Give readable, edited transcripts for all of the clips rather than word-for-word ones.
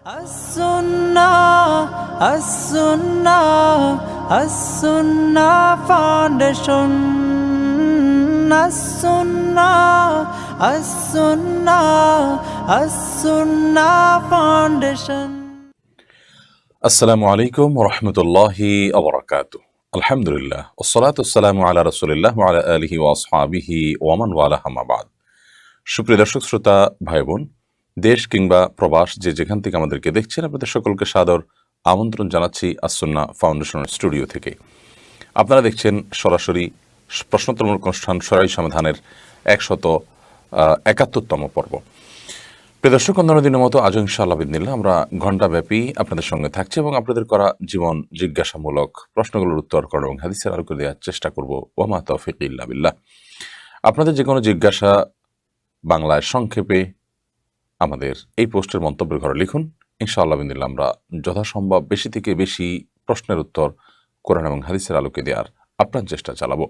As-Sunnah, As-Sunnah, As-Sunnah Foundation. As-Sunnah, As-Sunnah, As-Sunnah Foundation. আসসালামু আলাইকুম রহমতুল্লাহি আবরাকাতু। আলহামদুলিল্লাহ ওসসালাতু ওয়াসসালামু আলা রাসূলিল্লাহ ওয়া আলা আলিহি ওয়া আসহাবিহি ওয়া মান ওয়ালাহ আম্মা বাদ। সুপ্রিয় দর্শক শ্রোতা ভাই বোন, দেশ কিংবা প্রবাস যে যেখান থেকে আমাদেরকে দেখছেন, আপনাদের সকলকে সাদর আমন্ত্রণ জানাচ্ছি আস-সুন্নাহ ফাউন্ডেশনের স্টুডিও থেকে। আপনারা দেখছেন সরাসরি প্রশ্নোত্তরমূলক অনুষ্ঠান সরাই সমাধানের 171তম পর্ব। প্রিয় দর্শক, অন্যান্য দিনের মতো আজও ইনশাআল্লাহ বিদিনিল্লাহ আমরা ঘণ্টাব্যাপী আপনাদের সঙ্গে থাকছি এবং আপনাদের করা জীবন জিজ্ঞাসামূলক প্রশ্নগুলোর উত্তর করার এবং হাদিসের আলোকে দেওয়ার চেষ্টা করব। ওয়া মা তাওফীক ইল্লা বিল্লাহ। আপনাদের যে কোনো জিজ্ঞাসা বাংলায় সংক্ষেপে আমাদের এই পোস্টের মন্তব্যের ঘরে লিখুন। ইনশাআল্লাহ বিদিনিল্লাহ আমরা যথাসম্ভব বেশি থেকে বেশি প্রশ্নের উত্তর কোরআন এবং হাদিসের আলোকে দেওয়ার আপ্রাণ চেষ্টা চালাবো।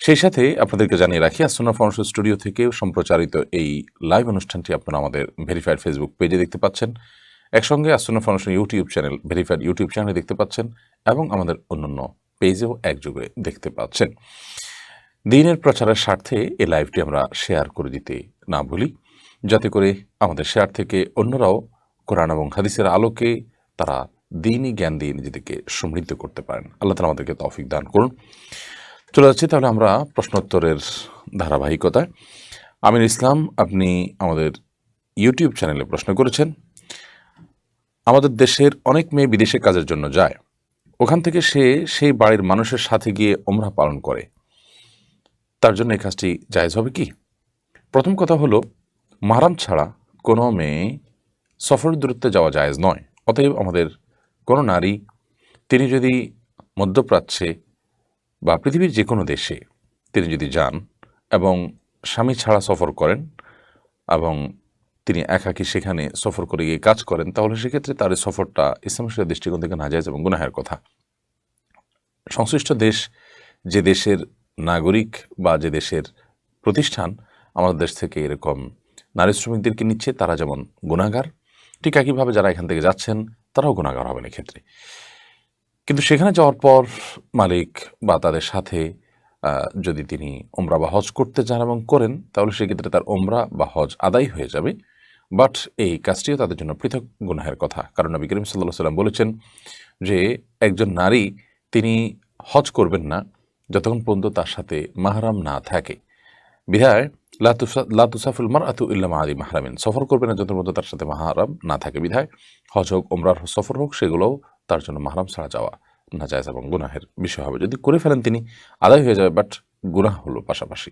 সেই সাথে আপনাদেরকে জানিয়ে রাখি, আস-সুন্নাহ ফাউন্ডেশন স্টুডিও থেকে সম্প্রচারিত এই লাইভ অনুষ্ঠানটি আপনারা আমাদের ভেরিফাইড ফেসবুক পেজে দেখতে পাচ্ছেন, একসঙ্গে As-Sunnah Foundation YouTube channel verified YouTube চ্যানেলে দেখতে পাচ্ছেন এবং আমাদের অন্যান্য পেজেও একযোগে দেখতে পাচ্ছেন। দ্বীনের প্রচারের স্বার্থে এই লাইভটি আমরা শেয়ার করে দিতে না ভুলি, যাতে করে আমাদের শেয়ার থেকে অন্যরাও কোরআন এবং হাদিসের আলোকে তারা দ্বীনি জ্ঞান দিয়ে নিজেদেরকে সমৃদ্ধ করতে পারেন। আল্লাহ তাআলা আমাদেরকে তৌফিক দান করুন। চলে যাচ্ছি তাহলে আমরা প্রশ্নোত্তরের ধারাবাহিকতায়। আমির ইসলাম, আপনি আমাদের ইউটিউব চ্যানেলে প্রশ্ন করেছেন, আমাদের দেশের অনেক মেয়ে বিদেশে কাজের জন্য যায়, ওখান থেকে সে সেই বাড়ির মানুষের সাথে গিয়ে ওমরা পালন করে, তার জন্য এই কাজটি জায়েজ হবে কি? প্রথম কথা হলো, মাহরাম ছাড়া কোনো মেয়ে সফর দূরত্বে যাওয়া জায়েজ নয়। অতএব আমাদের কোনো নারী, তিনি যদি মধ্যপ্রাচ্যে বা পৃথিবীর যে কোনো দেশে তিনি যদি যান এবং স্বামী ছাড়া সফর করেন এবং তিনি একাকী সেখানে সফর করে গিয়ে কাজ করেন, তাহলে সেক্ষেত্রে তার এই সফরটা ইসলামের দৃষ্টিকোণ থেকে নাজায়েজ এবং গুনাহের কথা। সংশ্লিষ্ট দেশ যে দেশের নাগরিক বা যে দেশের প্রতিষ্ঠান আমাদের দেশ থেকে এরকম নারী শ্রমিকদেরকে নিচ্ছে, তারা যেমন গুনাহগার, ঠিক একইভাবে যারা এখান থেকে যাচ্ছেন তারাও গুনাহগার হবেন এক্ষেত্রে। কিন্তু সেখানে যাওয়ার পর মালিক বা তাদের সাথে যদি তিনি ওমরা বা হজ করতে যান এবং করেন, তাহলে সেক্ষেত্রে তার ওমরা বা হজ আদায় হয়ে যাবে। বাট এই কাজটিও তাদের জন্য পৃথক গুনাহের কথা, কারণ নবী করিম সাল্লাল্লাহু আলাইহি ওয়াসাল্লাম বলেছেন যে একজন নারী তিনি হজ করবেন না যতক্ষণ পর্যন্ত তার সাথে মাহরাম না থাকে। বিধায় লা তুসাফিরুল মারআতু ইল্লা মা আযি মাহরামিন, সফর করবে না যতক্ষণ পর্যন্ত তার সাথে মাহরাম না থাকে। বিধায় হজ হোক, ওমরার সফর হোক, সেগুলোও তার জন্য মাহরাম ছাড়া যাওয়া নাজায়েজ এবং গুনাহের বিষয় হবে। যদি করে ফেলেন তিনি আদায় হয়ে যাবে, বাট গুনাহ হলো পাশাপাশি।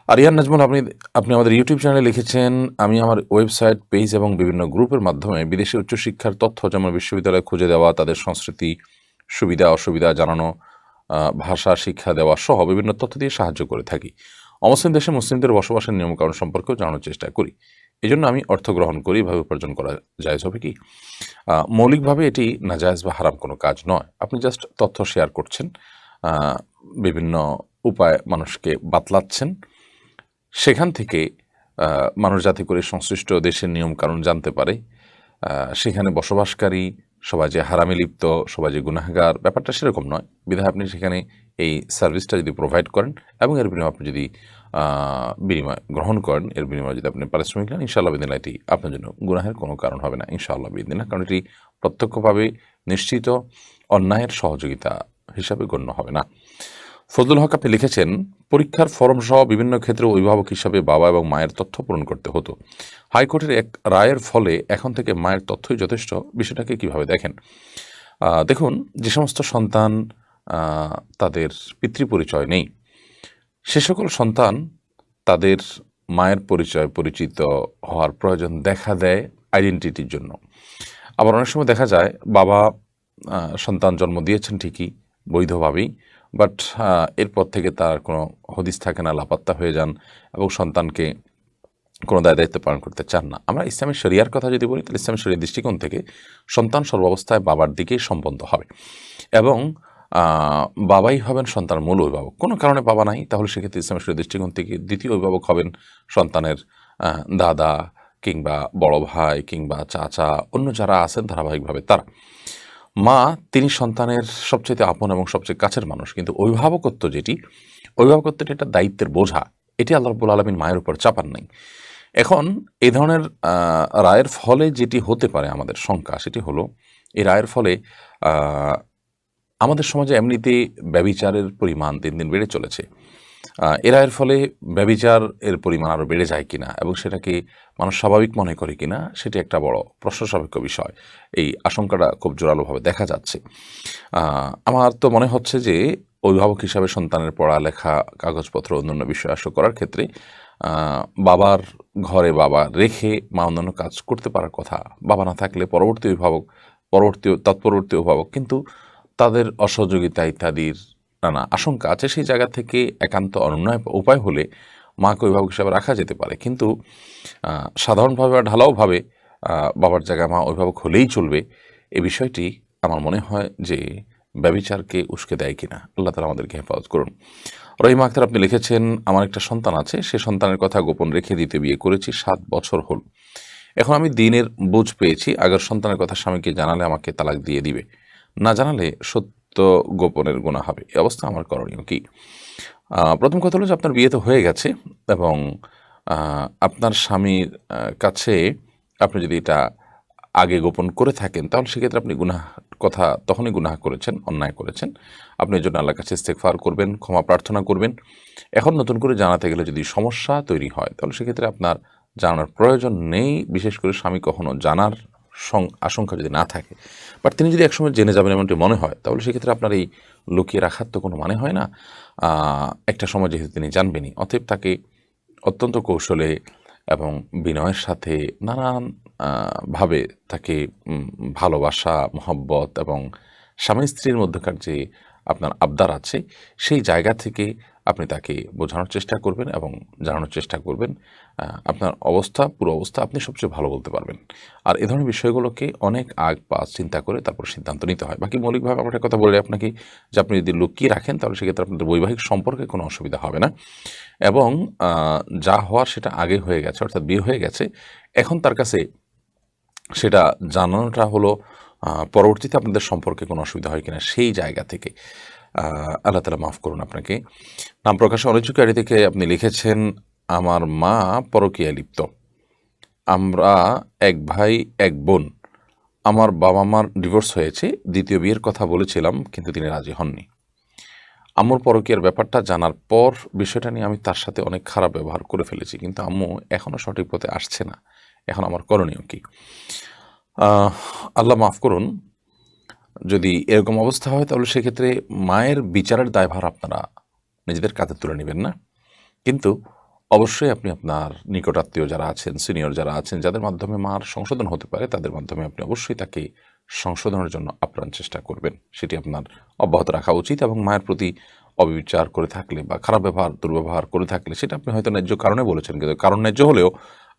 আরিয়ান নাজমুল, আপনি আমাদের ইউটিউব চ্যানেলে লিখেছেন, আমি আমার ওয়েবসাইট, পেজ এবং বিভিন্ন গ্রুপের মাধ্যমে বিদেশে উচ্চশিক্ষার তথ্য, যেমন বিশ্ববিদ্যালয় খুঁজে দেওয়া, তাদের সংস্কৃতি, সুবিধা অসুবিধা জানানো, ভাষা শিক্ষা দেওয়া সহ বিভিন্ন তথ্য দিয়ে সাহায্য করে থাকি। অমুসলিম দেশে মুসলিমদের বসবাসের নিয়মকানুন সম্পর্কেও জানানোর চেষ্টা করি। এই জন্য আমি অর্থ গ্রহণ করি, এভাবে উপার্জন করা জায়েজ হবে কি? মৌলিকভাবে এটি নাজায়েজ বা হারাম কোনো কাজ নয়। আপনি জাস্ট তথ্য শেয়ার করছেন, বিভিন্ন উপায় মানুষকে বাতলাচ্ছেন, সেখান থেকে মানুষ যাতে করে সংশ্লিষ্ট দেশের নিয়মকানুন জানতে পারে, সেখানে বসবাসকারী সবাই যে হারামে লিপ্ত, সবাই যে গুনাহগার, ব্যাপারটা সেরকম নয়। বিধায় আপনি সেখানে এই সার্ভিসটা যদি প্রোভাইড করেন এবং এর বিনিময়ে আপনি যদি বিনিময় গ্রহণ করেন, এর বিনিময়ে যদি আপনি পারিশ্রমিক নেন, ইনশাআল্লাহ বিদিনিল্লাহ এটি আপনার জন্য গুনাহের কোনো কারণ হবে না, ইনশাআল্লাহ বিদিনিল্লাহ। কারণ এটি প্রত্যক্ষভাবে নিশ্চিত অন্যায়ের সহযোগিতা হিসাবে গণ্য হবে না। ফজলুল হক, আপনি লিখেছেন, পরীক্ষার ফরম সহ বিভিন্ন ক্ষেত্রে অভিভাবক হিসাবে বাবা এবং মায়ের তথ্য পূরণ করতে হতো। হাইকোর্টের এক রায়ের ফলে এখন থেকে মায়ের তথ্যই যথেষ্ট, বিষয়টাকে কিভাবে দেখেন? দেখুন, যে সমস্ত সন্তান তাদের পিতৃপরিচয় নেই, সে সকল সন্তান তাদের মায়ের পরিচিত হওয়ার প্রয়োজন দেখা দেয় আইডেন্টিটির জন্য। আবার অনেক সময় দেখা যায় বাবা সন্তান জন্ম দিয়েছেন ঠিকই বৈধভাবেই, বাট এরপর থেকে তার কোনো হদিস থাকে না, লাপাত্তা হয়ে যান এবং সন্তানকে কোনো দায়িত্ব পালন করতে চান না। আমরা ইসলামের শরিয়ার কথা যদি বলি, তাহলে ইসলামের শরিয়ার দৃষ্টিকোণ থেকে সন্তান সর্বাবস্থায় বাবার দিকেই সম্বন্ধ হবে এবং বাবাই হবেন সন্তানের মূল অভিভাবক। কোনো কারণে বাবা নাই, তাহলে সেক্ষেত্রে ইসলামের শরিয়ার দৃষ্টিকোণ থেকে দ্বিতীয় অভিভাবক হবেন সন্তানের দাদা কিংবা বড় ভাই কিংবা চাচা অন্য যারা আছেন ধারাবাহিকভাবে তারা। মা তিনি সন্তানের সবচেয়ে আপন এবং সবচেয়ে কাছের মানুষ, কিন্তু অভিভাবকত্বটা একটা দায়িত্বের বোঝা, এটি আল্লাহ রাব্বুল আলামিন মায়ের উপর চাপান নাই। এখন এই ধরনের রায়ের ফলে যেটি হতে পারে আমাদের শঙ্কা, সেটি হলো এই রায়ের ফলে আমাদের সমাজে এমনিতেই ব্যভিচারের পরিমাণ দিন দিন বেড়ে চলেছে। এ রায়ের ফলে ব্যভিচার এর পরিমাণ আরও বেড়ে যায় কিনা এবং সেটাকে মানুষ স্বাভাবিক মনে করে কিনা, সেটি একটা বড় প্রশ্নসাপেক্ষ বিষয়। এই আশঙ্কাটা খুব জোরালোভাবে দেখা যাচ্ছে। আমার তো মনে হচ্ছে যে অভিভাবক হিসাবে সন্তানের পড়ালেখা, কাগজপত্র, অন্যান্য বিষয় আশা করার ক্ষেত্রে বাবার ঘরে বাবা রেখে মা অন্যান্য কাজ করতে পারার কথা। বাবা না থাকলে তৎপরবর্তী অভিভাবক কিন্তু তাদের অসহযোগিতা ইত্যাদির নানা আশঙ্কা আছে। সেই জায়গা থেকে একান্ত অনন্য উপায় হলে মাকে অভিভাবক হিসাবে রাখা যেতে পারে, কিন্তু সাধারণভাবে বা ঢালাওভাবে বাবার জায়গায় মা অভিভাবক হলেই চলবে, এই বিষয়টি আমার মনে হয় যে ব্যভিচারকে উস্কে দেয় কিনা। আল্লাহ তাআলা আমাদেরকে হেফাজত করুন। রহিমা আক্তার আপনি লিখেছেন, আমার একটা সন্তান আছে, সে সন্তানের কথা গোপন রেখে দ্বিতীয় বিয়ে করেছি, 7 বছর হল। এখন আমি দিনের বুঝ পেয়েছি আগের সন্তানের কথা স্বামীকে জানালে আমাকে তালাক দিয়ে দিবে, না জানালে সত্য গোপনের গুনাহ হবে। এই অবস্থা আমার করণীয় কি? প্রথম কথা হলো যে আপনার বিয়ে তো হয়ে গেছে এবং আপনার স্বামীর কাছে আপনি যদি এটা আগে গোপন করে থাকেন তাহলে সেক্ষেত্রে আপনি তখনই গুনাহ করেছেন, অন্যায় করেছেন। আপনি এর জন্য আল্লাহর কাছে ইস্তেগফার করবেন, ক্ষমা প্রার্থনা করবেন। এখন নতুন করে জানাতে গেলে যদি সমস্যা তৈরি হয় তাহলে সেক্ষেত্রে আপনার জানার প্রয়োজন নেই, বিশেষ করে স্বামী কখনো জানার আশঙ্কা যদি না থাকে। বাট তিনি যদি একসময় জেনে যাবেন এমনটি মনে হয় তাহলে সেক্ষেত্রে আপনার এই লুকিয়ে রাখার তো কোনো মানে হয় না। একটা সময় যেহেতু তিনি জানবেনই, অতএব তাকে অত্যন্ত কৌশলে এবং বিনয়ের সাথে নানান ভাবে তাকে ভালোবাসা, মহব্বত এবং স্বামী স্ত্রীর মধ্যকার যে আপনার আবদার আছে সেই জায়গা থেকে আপনি তাকে বোঝানোর চেষ্টা করবেন এবং জানানোর চেষ্টা করবেন। আপনার পুরো অবস্থা আপনি সবচেয়ে ভালো বলতে পারবেন। আর এ ধরনের বিষয়গুলোকে অনেক আগ পাশ চিন্তা করে তারপর সিদ্ধান্ত নিতে হয়। বাকি মৌলিকভাবে আমার একটা কথা বলে আপনাকে, যে আপনি যদি লুকিয়ে রাখেন তাহলে সেক্ষেত্রে আপনাদের বৈবাহিক সম্পর্কে কোনো অসুবিধা হবে না এবং যা হওয়ার সেটা আগে হয়ে গেছে, অর্থাৎ বিয়ে হয়ে গেছে। এখন তার কাছে সেটা জানানোটা হলো পরবর্তীতে আপনাদের সম্পর্কে কোনো অসুবিধা হয় কিনা সেই জায়গা থেকে। আল্লাহ তাআলা মাফ করুন আপনাকে। নাম প্রকাশে অনিচ্ছুক আইডি থেকে আপনি লিখেছেন, আমার মা পরকীয়ায় লিপ্ত, আমরা এক ভাই এক বোন, আমার বাবা মার ডিভোর্স হয়েছে, দ্বিতীয় বিয়ের কথা বলেছিলাম কিন্তু তিনি রাজি হননি। আম্মুর পরকীয়ার ব্যাপারটা জানার পর বিষয়টা নিয়ে আমি তার সাথে অনেক খারাপ ব্যবহার করে ফেলেছি, কিন্তু আম্মু এখনও সঠিক পথে আসছে না। এখন আমার করণীয় কি? আল্লাহ মাফ করুন, যদি এরকম অবস্থা হয় তাহলে সেক্ষেত্রে মায়ের বিচারের দায়ভার আপনারা নিজেদের কাঁধে তুলে নেবেন না, কিন্তু অবশ্যই আপনি আপনার নিকটাত্মীয় যারা আছেন, সিনিয়র যারা আছেন, যাদের মাধ্যমে মার সংশোধন হতে পারে তাদের মাধ্যমে আপনি অবশ্যই তাকে সংশোধনের জন্য আপ্রাণ চেষ্টা করবেন। সেটি আপনার অব্যাহত রাখা উচিত এবং মায়ের প্রতি অবিচার করে থাকলে বা খারাপ দুর্ব্যবহার করে থাকলে সেটা আপনি হয়তো ন্যায্য কারণে বলেছেন, কিন্তু কারণ ন্যায্য হলেও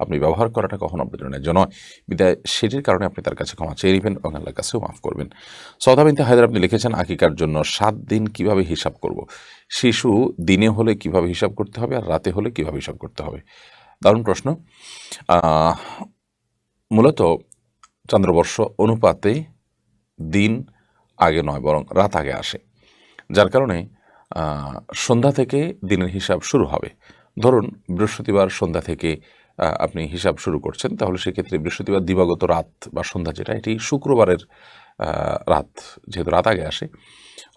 আপনি ব্যবহার করাটা কখনো আপনার জন্য ন্যায্য নয়। বিদায় সেটির কারণে আপনি তার কাছে ক্ষমা চেয়ে নেবেন এবং আল্লাহর কাছেও মাফ করবেন। সৌদা বিনতে হায়দার আপনি লিখেছেন, আকিকার জন্য 7 দিন কিভাবে হিসাব করব? শিশু দিনে হলে কিভাবে হিসাব করতে হবে আর রাতে হলে কিভাবে হিসাব করতে হবে? দারুণ প্রশ্ন। মূলত চন্দ্রবর্ষ অনুপাতে দিন আগে নয় বরং রাত আগে আসে, যার কারণে সন্ধ্যা থেকে দিনের হিসাব শুরু হবে। ধরুন বৃহস্পতিবার সন্ধ্যা থেকে আপনি হিসাব শুরু করছেন, তাহলে সেক্ষেত্রে বৃহস্পতিবার দিবাগত রাত বা সন্ধ্যা যেটা, এটি শুক্রবারের রাত, যেহেতু রাত আগে আসে,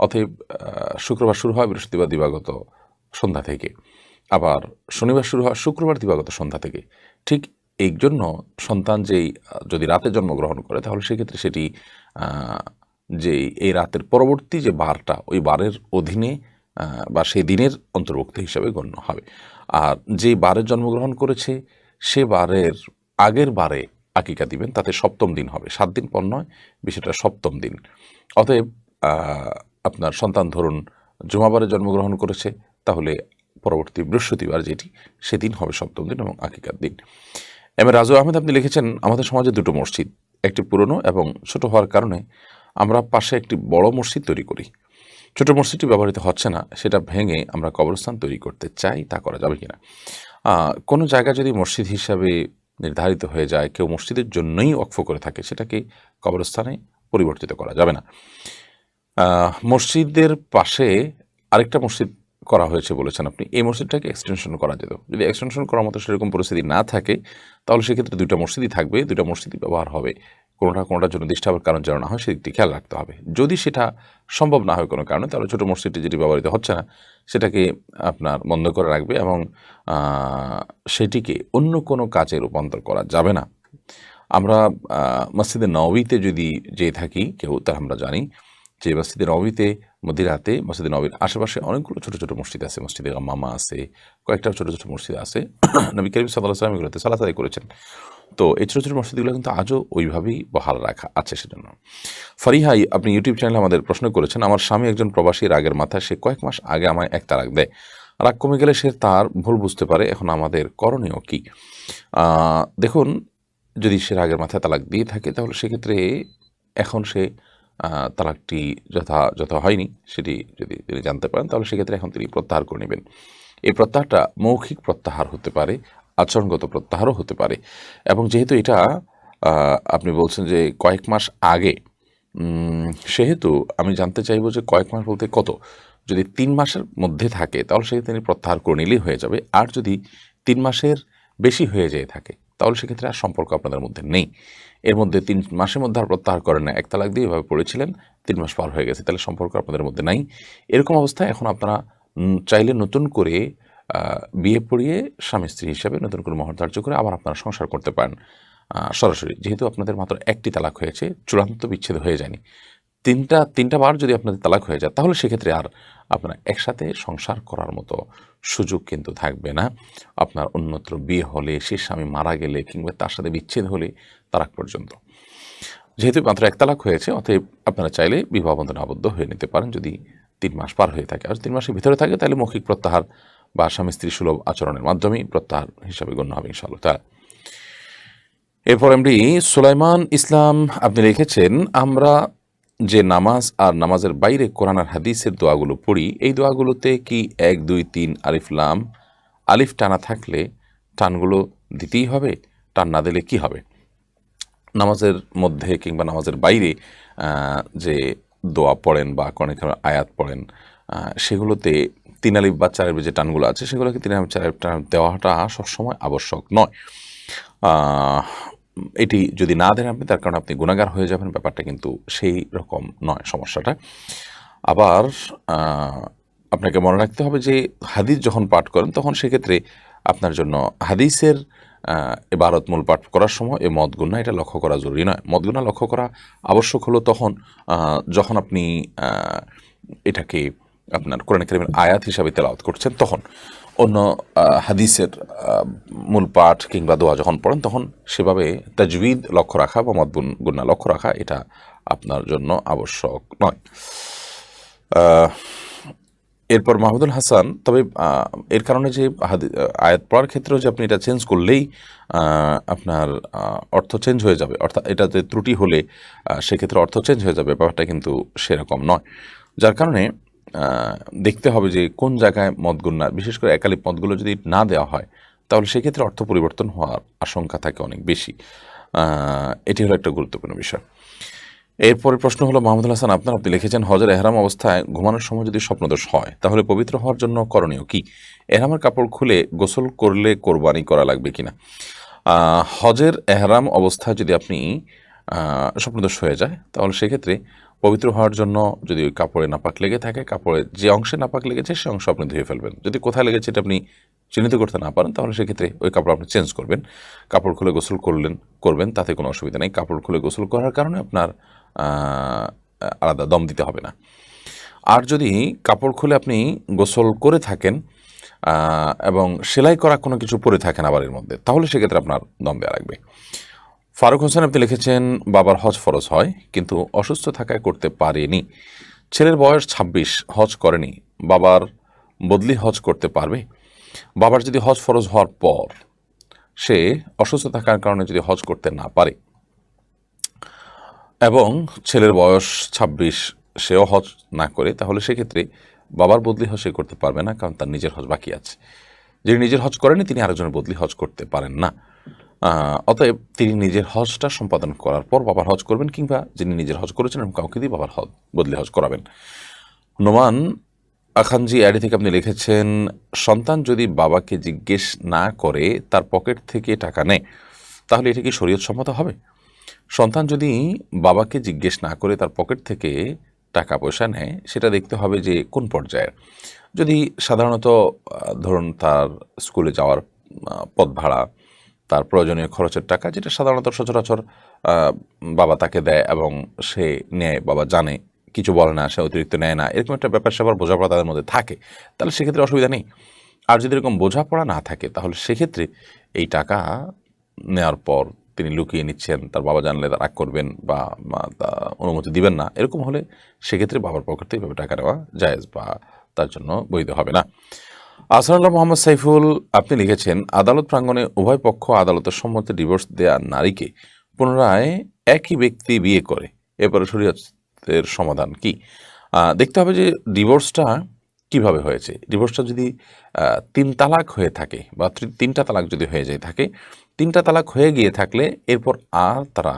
অতএব শুক্রবার শুরু হয় বৃহস্পতিবার দিবাগত সন্ধ্যা থেকে, আবার শনিবার শুরু হয় শুক্রবার দিবাগত সন্ধ্যা থেকে। ঠিক এই জন্য সন্তান যদি রাতে জন্মগ্রহণ করে তাহলে সেক্ষেত্রে সেটি যে এই রাতের পরবর্তী যে বারটা, ওই বারের অধীনে বা সেই দিনের অন্তর্ভুক্ত হিসাবে গণ্য হবে। আর যে বারের জন্মগ্রহণ করেছে সে বারের আগের বারে আকিকা দিবেন, তাতে 7ম দিন হবে, 7 দিন পর নয়, বিষয়টা 7ম দিন। অতএব আপনার সন্তান ধরুন জুমাবারে জন্মগ্রহণ করেছে, তাহলে পরবর্তী বৃহস্পতিবার যেটি, সেদিন হবে 7ম দিন এবং আকিকার দিন। এম এ রাজু আহমেদ আপনি লিখেছেন, আমাদের সমাজে 2টো মসজিদ, একটি পুরনো এবং ছোট হওয়ার কারণে আমরা পাশে একটি বড় মসজিদ তৈরি করি। ছোট মসজিদটি ব্যবহৃত হচ্ছে না, সেটা ভেঙে আমরা কবরস্থান তৈরি করতে চাই, তা করা যাবে কিনা? কোনো জায়গা যদি মসজিদ হিসাবে নির্ধারিত হয়ে যায়, কেউ মসজিদের জন্যই ওয়াকফ করে থাকে, সেটাকে কবরস্থানে পরিবর্তিত করা যাবে না। মসজিদের পাশে আরেকটা মসজিদ করা হয়েছে বলেছেন আপনি, এই মসজিদটাকে এক্সটেনশন করা যেত। যদি এক্সটেনশন করার মতো সেরকম পরিস্থিতি না থাকে তাহলে সেক্ষেত্রে দুইটা মসজিদই থাকবে, দুইটা মসজিদই ব্যবহার হবে, কোনোটার জন্য ডিস্টার্বের কারণ যেন না হয় সেদিকটি খেয়াল রাখতে হবে। যদি সেটা সম্ভব না হয় কোনো কারণে, তাহলে ছোটো মসজিদটি যেটি ব্যবহৃত হচ্ছে না সেটাকে আপনার বন্ধ করে রাখবে এবং সেটিকে অন্য কোনো কাজে রূপান্তর করা যাবে না। আমরা মসজিদে নববীতে যদি যেয়ে থাকি কেউ, তার আমরা জানি যে মসজিদে নববীতে মধ্যরাতে মসজিদে নববীর আশেপাশে অনেকগুলো ছোটো ছোটো মসজিদ আছে, মসজিদে গাম্মামা আছে, কয়েকটা ছোটো ছোটো মসজিদ আছে। নবী করিম সাল্লাল্লাহু আলাইহি ওয়াসাল্লাম এগুলোতে সালাত আদায় করেছেন। তো এই ছোটো ছোটো মসজিদগুলো কিন্তু আজও ওইভাবেই বহাল রাখা আছে। সেজন্য ফারিহাই আপনি ইউটিউব চ্যানেলে আমাদের প্রশ্ন করেছেন, আমার স্বামী একজন প্রবাসী, রাগের মাথায় সে কয়েক মাস আগে আমায় এক তালাক দেয়। রাগ কমে গেলে সে তার ভুল বুঝতে পারে, এখন আমাদের করণীয় কি? দেখুন, যদি সে রাগের মাথায় তালাক দিয়ে থাকে তাহলে সেক্ষেত্রে এখন সে তালাকটি যথাযথ হয়নি সেটি যদি তিনি জানতে পারেন তাহলে সেক্ষেত্রে এখন তিনি প্রত্যাহার করে নেবেন। এই প্রত্যাহারটা মৌখিক প্রত্যাহার হতে পারে, আচরণগত প্রত্যাহারও হতে পারে। এবং যেহেতু এটা আপনি বলছেন যে কয়েক মাস আগে, সেহেতু আমি জানতে চাইব যে কয়েক মাস বলতে কত। যদি 3 মাসের মধ্যে থাকে তাহলে সেক্ষেত্রে তিনি প্রত্যাহার করে নিলেই হয়ে যাবে। আর যদি 3 মাসের বেশি হয়ে যেয়ে থাকে তাহলে সেক্ষেত্রে আর সম্পর্ক আপনাদের মধ্যে নেই। এর মধ্যে 3 মাসের মধ্যে আর প্রত্যাহার করেন না, এক তালাক দিয়ে এভাবে পড়েছিলেন, 3 মাস পার হয়ে গেছে, তাহলে সম্পর্ক আপনাদের মধ্যে নাই। এরকম অবস্থায় এখন আপনারা চাইলে নতুন করে বিয়ে পড়িয়ে স্বামী স্ত্রী হিসাবে নতুন করে মোহর ধার্য করে আবার আপনারা সংসার করতে পারেন সরাসরি। যেহেতু আপনাদের মাত্র একটি তালাক হয়েছে, চূড়ান্ত বিচ্ছেদ হয়ে যায়নি। তিনটা বার যদি আপনাদের তালাক হয়ে যায় তাহলে সেক্ষেত্রে আর আপনারা একসাথে সংসার করার মতো সুযোগ কিন্তু থাকবে না। আপনার অন্যত্র বিয়ে হলে, সে স্বামী মারা গেলে কিংবা তার সাথে বিচ্ছেদ হলে তালাক পর্যন্ত। যেহেতু মাত্র এক তালাক হয়েছে, অতএব আপনারা চাইলে বিবাহ বন্ধনে আবদ্ধ হয়ে নিতে পারেন যদি 3 মাস পার হয়ে থাকে। আর 3 মাসের ভিতরে থাকে তাহলে মৌখিক প্রত্যাহার বা স্বামী স্ত্রী সুলভ আচরণের মাধ্যমেই প্রত্যাহার হিসাবে গণ্য হবে ইনশাআল্লাহ তাআলা। এরপর এমডি সুলাইমান ইসলাম আপনি লিখেছেন, আমরা যে নামাজ আর নামাজের বাইরে কোরআন আর হাদিসের দোয়াগুলো পড়ি, এই দোয়াগুলোতে কি 1 2 3 আলিফ লাম আলিফ টানা থাকলে টানগুলো দিতেই হবে? টান না দিলে কি হবে? নামাজের মধ্যে কিংবা নামাজের বাইরে যে দোয়া পড়েন বা কোরআনের আয়াত পড়েন, সেগুলোতে 3 আলিফ বা 4 আলিফ যে টানগুলো আছে সেগুলোকে 3 আলিফ 4 আলিফ টান দেওয়াটা সবসময় আবশ্যক নয়। এটি যদি না দেন আপনি, তার কারণে আপনি গুনাহগার হয়ে যাবেন, ব্যাপারটা কিন্তু সেই রকম নয় সমস্যাটা। আবার আপনাকে মনে রাখতে হবে যে হাদিস যখন পাঠ করেন তখন সেক্ষেত্রে আপনার জন্য হাদিসের ইবারত মূল পাঠ করার সময় এই মদ গুনাহ এটা লক্ষ্য করা জরুরি নয়। মদ গুনাহ লক্ষ্য করা আবশ্যক হলো তখন যখন আপনি এটাকে আপনার কোরআন কারীমের আয়াত হিসাবে তেলাওয়াত করছেন, তখন অন্য হাদিসের মূল পাঠ কিংবা দোয়া যখন পড়েন তখন সেভাবে তাজবিদ লক্ষ্য রাখা বা মদ গুনাহ লক্ষ্য রাখা এটা আপনার জন্য আবশ্যক নয়। এরপর মাহমুদুল হাসান, তবে এর কারণে যে আয়াত পড়ার ক্ষেত্রেও যে আপনি এটা চেঞ্জ করলেই আপনার অর্থ চেঞ্জ হয়ে যাবে, অর্থাৎ এটাতে ত্রুটি হলে সেক্ষেত্রে অর্থ চেঞ্জ হয়ে যাবে, ব্যাপারটা কিন্তু সেরকম নয়। যার কারণে দেখতে হবে যে কোন জায়গায় মদ গুনাহ, বিশেষ করে একালিপ মদগুলো যদি না দেওয়া হয় তাহলে সেক্ষেত্রে অর্থ পরিবর্তন হওয়ার আশঙ্কা থাকে অনেক বেশি। এটি হলো একটা গুরুত্বপূর্ণ বিষয়। এরপরের প্রশ্ন হলো মাহমুদুল হাসান আপনি লিখেছেন, হজের এহরাম অবস্থায় ঘুমানোর সময় যদি স্বপ্নদোষ হয় তাহলে পবিত্র হওয়ার জন্য করণীয় কি? এহরামের কাপড় খুলে গোসল করলে কোরবানি করা লাগবে কিনা? হজের এহরাম অবস্থায় যদি আপনি স্বপ্নদোষ হয়ে যায় তাহলে সেক্ষেত্রে পবিত্র হওয়ার জন্য যদি ওই কাপড়ে নাপাক লেগে থাকে, কাপড়ে যে অংশে নাপাক লেগেছে সে অংশ আপনি ধুয়ে ফেলবেন। যদি কোথায় লেগেছে এটা আপনি চিহ্নিত করতে না পারেন তাহলে সেক্ষেত্রে ওই কাপড় আপনি চেঞ্জ করবেন। কাপড় খুলে গোসল করবেন, তাতে কোনো অসুবিধা নেই। কাপড় খুলে গোসল করার কারণে আপনার আলাদা দম দিতে হবে না। আর যদি কাপড় খুলে আপনি গোসল করে থাকেন এবং সেলাই করা কোনো কিছু পরে থাকেন আবার এর মধ্যে, তাহলে সেক্ষেত্রে আপনার দম দেওয়া লাগবে। ফারুক হোসেন আপনি লিখেছেন, বাবার হজ ফরজ হয় কিন্তু অসুস্থ থাকায় করতে পারেনি, ছেলের বয়স 26, হজ করেনি, বাবার বদলি হজ করতে পারবে? বাবার যদি হজ ফরজ হওয়ার পর সে অসুস্থ থাকার কারণে যদি হজ করতে না পারে এবং ছেলের বয়স 26, সেও হজ না করে, তাহলে সেক্ষেত্রে বাবার বদলি হজ সে করতে পারবে না, কারণ তার নিজের হজ বাকি আছে। যিনি নিজের হজ করেনি তিনি আরেকজনের বদলি হজ করতে পারেন না। অতএব তিনি নিজের হজটা সম্পাদন করার পর বাবার হজ করবেন, কিংবা যিনি নিজের হজ করেছেন এবং কাউকে দিয়ে বাবার হজ বদলে হজ করাবেন। নোমান আখানজি অ্যাডি থেকে আপনি লিখেছেন, সন্তান যদি বাবাকে জিজ্ঞেস না করে তার পকেট থেকে টাকা নেয়, তাহলে এটা কি শরীয়ত সম্মত হবে? সন্তান যদি বাবাকে জিজ্ঞেস না করে তার পকেট থেকে টাকা পয়সা নেয়, সেটা দেখতে হবে যে কোন পর্যায়ের। যদি সাধারণত ধরুন তার স্কুলে যাওয়ার পথ ভাড়া, তার প্রয়োজনীয় খরচের টাকা, যেটা সাধারণত সচরাচর বাবা তাকে দেয় এবং সে নেয়, বাবা জানে, কিছু বলে না, সে অতিরিক্ত নেয় না, এরকম একটা ব্যাপার স্যাপার বোঝাপড়া তাদের মধ্যে থাকে, তাহলে সেক্ষেত্রে অসুবিধা নেই। আর যদি এরকম বোঝাপড়া না থাকে, তাহলে সেক্ষেত্রে এই টাকা নেওয়ার পর তিনি লুকিয়ে নিচ্ছেন, তার বাবা জানলে রাগ করবেন বা অনুমতি দিবেন না, এরকম হলে সেক্ষেত্রে বাবার পকেট থেকে এভাবে টাকা নেওয়া জায়েজ বা তার জন্য বৈধ হবে না। আসানুল্লাহ মোহাম্মদ সাইফুল আপনি লিখেছেন, আদালত প্রাঙ্গণে উভয় পক্ষ আদালতের সম্মতি ডিভোর্স দেয়া নারীকে পুনরায় একই ব্যক্তি বিয়ে করে, এরপরে শরীয়তের সমাধান কি? দেখতে হবে যে ডিভোর্সটা কিভাবে হয়েছে। ডিভোর্সটা যদি 3 তালাক হয়ে থাকে বা 3টা তালাক যদি হয়ে যায় থাকে, 3টা তালাক হয়ে গিয়ে থাকলে এরপর আর তারা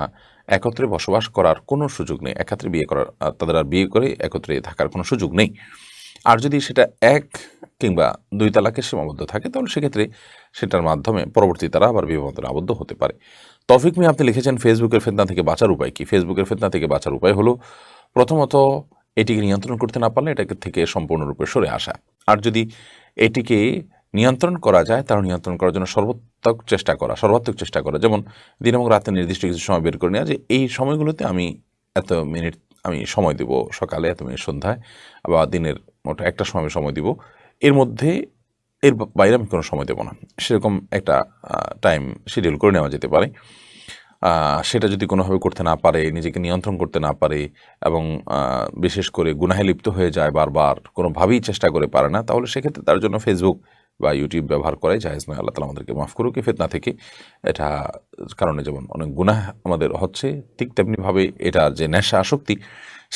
একত্রে বসবাস করার কোনো সুযোগ নেই, একত্রে বিয়ে করার, তাদের আর বিয়ে করে একত্রে থাকার কোনো সুযোগ নেই। আর যদি সেটা 1 কিংবা 2 তালাকে সীমাবদ্ধ থাকে, তাহলে সেক্ষেত্রে সেটার মাধ্যমে পরবর্তী তারা আবার বিবাহে আবদ্ধ হতে পারে। তৌফিক মিয়া আপনি লিখেছেন, ফেসবুকের ফিতনা থেকে বাঁচার উপায় কি? ফেসবুকের ফিতনা থেকে বাঁচার উপায় হলো, প্রথমত এটিকে নিয়ন্ত্রণ করতে না পারলে এটাকে থেকে সম্পূর্ণরূপে সরে আসা। আর যদি এটিকে নিয়ন্ত্রণ করা যায়, তাহলে নিয়ন্ত্রণ করার জন্য সর্বাত্মক চেষ্টা করা। যেমন দিন এবং রাতে নির্দিষ্ট কিছু সময় বের করে নেওয়া, যে এই সময়গুলোতে আমি এত মিনিট আমি সময় দেব, সকালে এত মিনিট সন্ধ্যায়, বা দিনের মোট একটা সময় দিব, এর মধ্যে এর বাইরে আমি কোনো সময় দেব না, সেরকম একটা টাইম শিডিউল করে নেওয়া যেতে পারে। সেটা যদি কোনোভাবে করতে না পারে, নিজেকে নিয়ন্ত্রণ করতে না পারে এবং বিশেষ করে গুনাহে লিপ্ত হয়ে যায়, বারবার কোনোভাবেই চেষ্টা করে পারে না, তাহলে সেক্ষেত্রে তার জন্য ফেসবুক বা ইউটিউব ব্যবহার করাই জায়েজ নয়। আল্লাহ তাআলা আমাদেরকে মাফ করুক এই ফিতনা থেকে। এটা কারণে যেমন অনেক গুনাহ আমাদের হচ্ছে, ঠিক তেমনিভাবে এটার যে নেশা আসক্তি,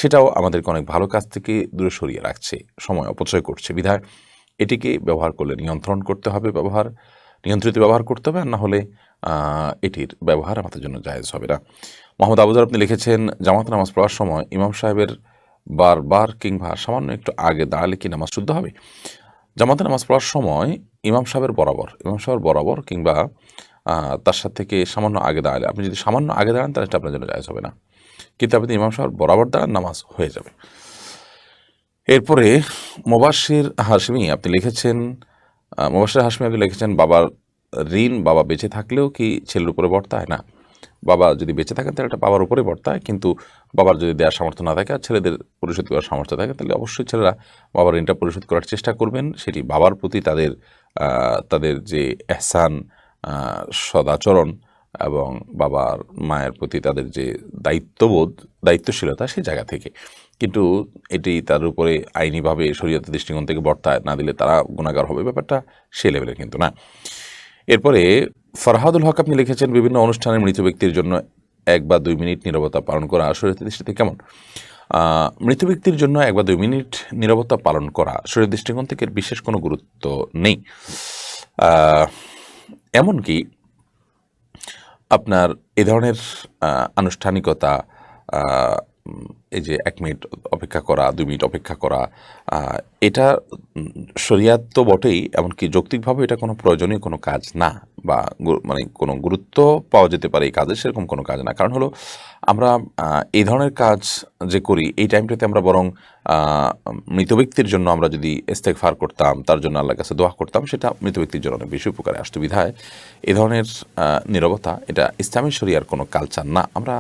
সেটাও আমাদেরকে অনেক ভালো কাজ থেকে দূরে সরিয়ে রাখছে, সময় অপচয় করছে। বিধায় এটিকে ব্যবহার করলে নিয়ন্ত্রণ করতে হবে, নিয়ন্ত্রিত ব্যবহার করতে হবে, আর না হলে এটির ব্যবহার আমাদের জন্য জায়েজ হবে না। মোহাম্মদ আবুজার আপনি লিখেছেন, জামাত নামাজ পড়ার সময় ইমাম সাহেবের বারবার কিংবা সামান্য একটু আগে দাঁড়ালে কি নামাজ শুদ্ধ হবে? জামাতে নামাজ পড়ার সময় ইমাম সাহেবের বরাবর কিংবা তার সাথে থেকে সামান্য আগে দাঁড়ালে, আপনি যদি সামান্য আগে দাঁড়ান তাহলে এটা আপনার জন্য জায়েজ হবে না, কিন্তু আপনি ইমাম সাহেব বরাবর দাঁড়ান, নামাজ হয়ে যাবে। এরপরে মুবাশশির হাশমি আপনি লিখেছেন, বাবার ঋণ বাবা বেঁচে থাকলেও কি ছেলের উপরে বর্তায়? না, বাবা যদি বেঁচে থাকেন তাহলে এটা বাবার উপরে বর্তায়, কিন্তু বাবার যদি দেওয়ার সামর্থ্য না থাকে আর ছেলেদের পরিশোধ করার সামর্থ্য থাকে, তাহলে অবশ্যই ছেলেরা বাবার ঋণটা পরিশোধ করার চেষ্টা করবেন। সেটি বাবার প্রতি তাদের যে এহসান, সদাচরণ এবং বাবার মায়ের প্রতি তাদের যে দায়িত্বশীলতা, সেই জায়গা থেকে। কিন্তু এটি তার উপরে আইনিভাবে শরীয়তের দৃষ্টিকোণ থেকে বর্তায় না দিলে তারা গুনাহগার হবে, ব্যাপারটা সে লেভেলের কিন্তু না। এরপরে ফরহাদুল হক আপনি লিখেছেন, বিভিন্ন অনুষ্ঠানে মৃত ব্যক্তির জন্য 1 বা 2 মিনিট নীরবতা পালন করা শরীয়তের দৃষ্টিতে কেমন? মৃত ব্যক্তির জন্য 1 বা 2 মিনিট নীরবতা পালন করা শরীয়তের দৃষ্টিকোণ থেকে বিশেষ কোনো গুরুত্ব নেই। এমনকি আপনার এ ধরনের আনুষ্ঠানিকতা, এই যে 1 মিনিট অপেক্ষা করা, 2 মিনিট অপেক্ষা করা, এটা শরিয়াত তো বটেই, এমনকি যৌক্তিকভাবে এটা কোনো প্রয়োজনীয় কোনো কাজ না, বা মানে কোনো গুরুত্ব পাওয়া যেতে পারে এই কাজে, সেরকম কোনো কাজ না। কারণ হলো আমরা এই ধরনের কাজ যে করি, এই টাইমটাতে আমরা বরং মৃত ব্যক্তির জন্য আমরা যদি ইস্তেগফার করতাম, তার জন্য আল্লাহর কাছে দোয়া করতাম, সেটা মৃত ব্যক্তির জন্য অনেক বেশি উপকারে আসতো। বিধায় এ ধরনের নীরবতা এটা ইসলামী শরিয়ার কোনো কালচার না। আমরা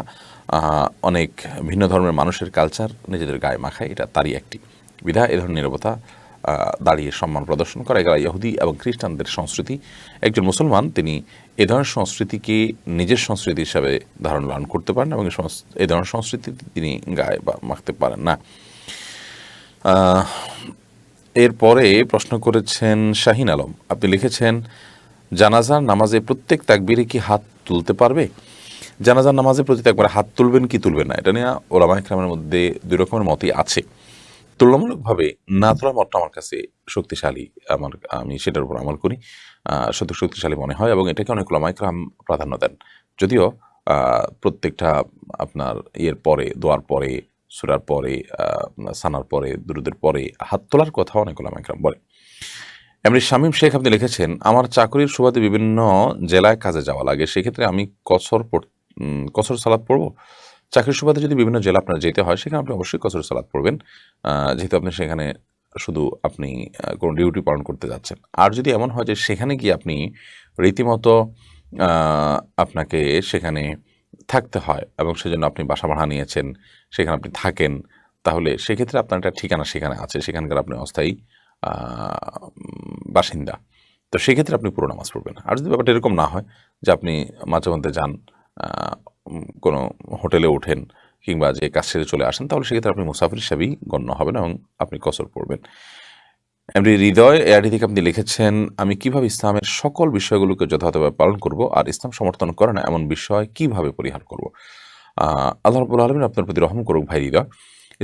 অনেক ভিন্ন ধর্মের মানুষের কালচার নিজেদের গায়ে মাখায়, এটা তারই একটি। বিধায় এ ধরনের নীরবতা দাঁড়িয়ে সম্মান প্রদর্শন করা, এগুলো ইহুদি এবং খ্রিস্টানদের সংস্কৃতি। একজন মুসলমান তিনি এ ধরনের সংস্কৃতিকে নিজের সংস্কৃতি হিসাবে ধারণ লালন করতে পারেন এবং এই ধরনের সংস্কৃতি তিনি গায়ে বা মাখতে পারেন না। এরপরে প্রশ্ন করেছেন শাহিন আলম, আপনি লিখেছেন, জানাজার নামাজে প্রত্যেক তাকবীরে কি হাত তুলতে পারবে? জানাজার নামাজে প্রতি একবার হাত তুলবেন কি তুলবেন না, এটা নিয়ে ওলামায়ে কেরামের মধ্যে 2 রকমের মতই আছে। তুলনামূলকভাবে না তোলার মতটা আমার কাছে শক্তিশালী। আমি সেটার উপর আমল করি। শক্তিশালী মনে হয় এবং এটাকে অনেক উলামায়ে কেরাম প্রাধান্য দেন। যদিও প্রত্যেকটা আপনার ইয়ের পরে, দোয়ার পরে, সূরার পরে, সানার পরে, দুরূদের পরে হাত তোলার কথা অনেক উলামায়ে কেরাম বলে। এমনি শামীম শেখ আপনি লিখেছেন, আমার চাকরির সুবাদে বিভিন্ন জেলায় কাজে যাওয়া লাগে। সেক্ষেত্রে আমি কসর সালাত পড়ব? চাকরির সুবাদে যদি বিভিন্ন জেলা আপনার যেতে হয়, সেখানে আপনি অবশ্যই কসর সালাত পড়বেন। যেহেতু আপনি সেখানে শুধু আপনি কোনো ডিউটি পালন করতে যাচ্ছেন। আর যদি এমন হয় যে সেখানে গিয়ে আপনি রীতিমতো আপনাকে সেখানে থাকতে হয় এবং সেজন্য আপনি বাসা ভাড়া নিয়েছেন, সেখানে আপনি থাকেন, তাহলে সেক্ষেত্রে আপনার একটা ঠিকানা সেখানে আছে, সেখানকার আপনি অস্থায়ী বাসিন্দা। তো সেক্ষেত্রে আপনি পুরো নামাজ পড়বেন। আর যদি ব্যাপারটা এরকম না হয় যে আপনি মাঝে মধ্যে যান, কোনো হোটেলে ওঠেন কিংবা যে কাজ সেরে চলে আসেন, তাহলে সেক্ষেত্রে আপনি মুসাফির হিসাবেই গণ্য হবেন এবং আপনি কসর পড়বেন। এমনি হৃদয় এআরডি থেকে আপনি লিখেছেন, আমি কিভাবে ইসলামের সকল বিষয়গুলোকে যথাযথভাবে পালন করব আর ইসলাম সমর্থন করে না এমন বিষয় কিভাবে পরিহার করব? আল্লাহ রাব্বুল আলামিন আপনার প্রতি রহম করুক ভাই হৃদয়।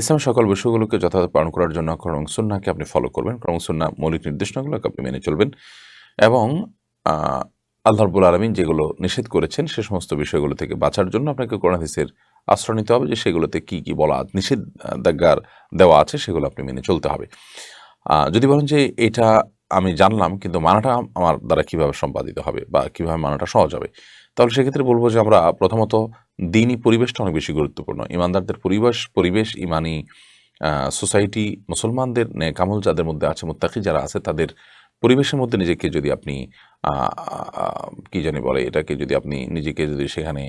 ইসলামের সকল বিষয়গুলোকে যথাযথ পালন করার জন্য কোরআন এবং সুন্নাহকে আপনি ফলো করবেন। কোরআন এবং সুন্নাহ মৌলিক নির্দেশনাগুলোকে আপনি মেনে চলবেন এবং আল্লাহ রাব্বুল আলামিন যেগুলো নিষেধ করেছেন সে সমস্ত বিষয়গুলো থেকে বাঁচার জন্য আপনাকে কোরআন হাদিসের আশ্রয় নিতে হবে যে সেগুলোতে কি কি বলা নিষেধাজ্ঞার দেওয়া আছে সেগুলো আপনি মেনে চলতে হবে। যদি বলেন যে এটা আমি জানলাম কিন্তু মানাটা আমার দ্বারা কিভাবে সম্পাদিত হবে বা কিভাবে মানাটা সহজ হবে, তাহলে সেক্ষেত্রে বলবো যে আমরা প্রথমত দিনই পরিবেশটা অনেক বেশি গুরুত্বপূর্ণ। ইমানদারদের পরিবেশ ইমানি সোসাইটি, মুসলমানদের নেক আমল যাদের মধ্যে আছে, মুত্তাকি যারা আছে, তাদের পরিবেশের মধ্যে নিজেকে যদি আপনি কি জানি বলে এটাকে, যদি আপনি নিজেকে যদি সেখানে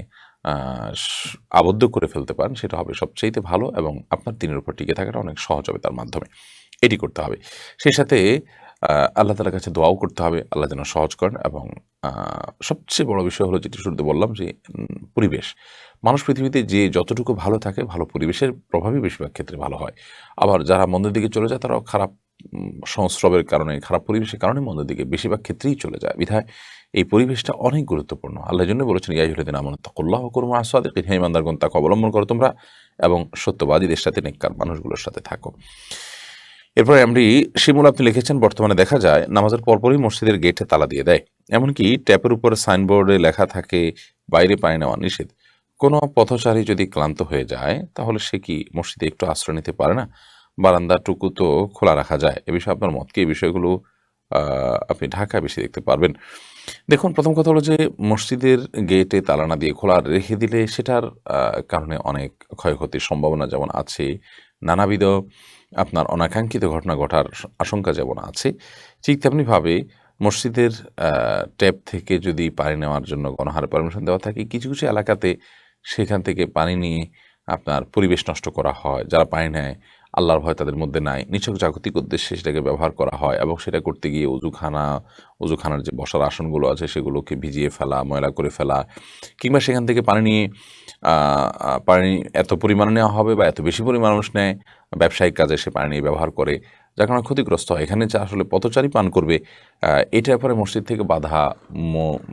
আবদ্ধ করে ফেলতে পারেন, সেটা হবে সবচাইতে ভালো এবং আপনার দিনের উপর টিকে থাকাটা অনেক সহজ হবে তার মাধ্যমে। এটি করতে হবে। সেই সাথে আল্লাহ তাআলার কাছে দোয়াও করতে হবে, আল্লাহ যেন সহজ করেন এবং সবচেয়ে বড় বিষয় হলো যেটি শুরুতে বললাম যে পরিবেশ। মানুষ পৃথিবীতে যে যতটুকু ভালো থাকে, ভালো পরিবেশের প্রভাবই বেশিরভাগ ক্ষেত্রে ভালো হয়। আবার যারা মন্দের দিকে চলে যায় তারাও খারাপ সংস্রবের কারণে, খারাপ পরিবেশের কারণে মন্দের দিকে বেশিরভাগ ক্ষেত্রেই চলে যায়। বিধায় এই পরিবেশটা অনেক গুরুত্বপূর্ণ। আল্লাহ এজন্য বলেছেন, ইয়া আইয়ুহাল্লাযীনা আমানু তাকুল্লাহ ওয়া কুনু মা'আস সাদিকিন, হে ঈমানদারগণ তাকে অবলম্বন করো তোমরা এবং সত্যবাদীদের সাথে, নেককার মানুষগুলোর সাথে থাকো। এরপরে শিমুল আপনি লিখেছেন, বর্তমানে দেখা যায় নামাজের পরপরই মসজিদের গেটে তালা দিয়ে দেয়। এমনকি ট্যাপের উপর সাইনবোর্ডে লেখা থাকে বাইরে পানি নেওয়া নিষেধ। কোনো পথচারী যদি ক্লান্ত হয়ে যায় তাহলে সে কি মসজিদে একটু আশ্রয় নিতে পারে না? বারান্দাটুকু তো খোলা রাখা যায়। এ বিষয়ে আপনার মত কি? এই বিষয়গুলো আপনি ঢাকায় বেশি দেখতে পারবেন। দেখুন, প্রথম কথা হলো যে মসজিদের গেটে তালা না দিয়ে খোলা রেখে দিলে সেটার কারণে অনেক ক্ষয়ক্ষতির সম্ভাবনা যেমন আছে, নানাবিধ আপনার অনাকাঙ্ক্ষিত ঘটনা ঘটার আশঙ্কা যেমন আছে, ঠিক তেমনিভাবে মসজিদের ট্যাপ থেকে যদি পানি নেওয়ার জন্য গণহারে পারমিশন দেওয়া থাকে, কিছু কিছু এলাকাতে সেখান থেকে পানি নিয়ে আপনার পরিবেশ নষ্ট করা হয়। যারা পানি নেয় আল্লাহর ভয় তাদের মধ্যে নাই, নিছক জাগতিক উদ্দেশ্যে সেটাকে ব্যবহার করা হয় এবং সেটা করতে গিয়ে অজুখানার যে বসার আসনগুলো আছে সেগুলোকে ভিজিয়ে ফেলা, ময়লা করে ফেলা, কিংবা সেখান থেকে পানি নিয়ে পানি এত পরিমাণে নেওয়া হবে বা এত বেশি পরিমাণ মানুষ নেয়, ব্যবসায়িক কাজে সে পানি নিয়ে ব্যবহার করে, যার কারণে ক্ষতিগ্রস্ত হয়। এখানে যে আসলে পথচারী পান করবে এটার পরে মসজিদ থেকে বাধা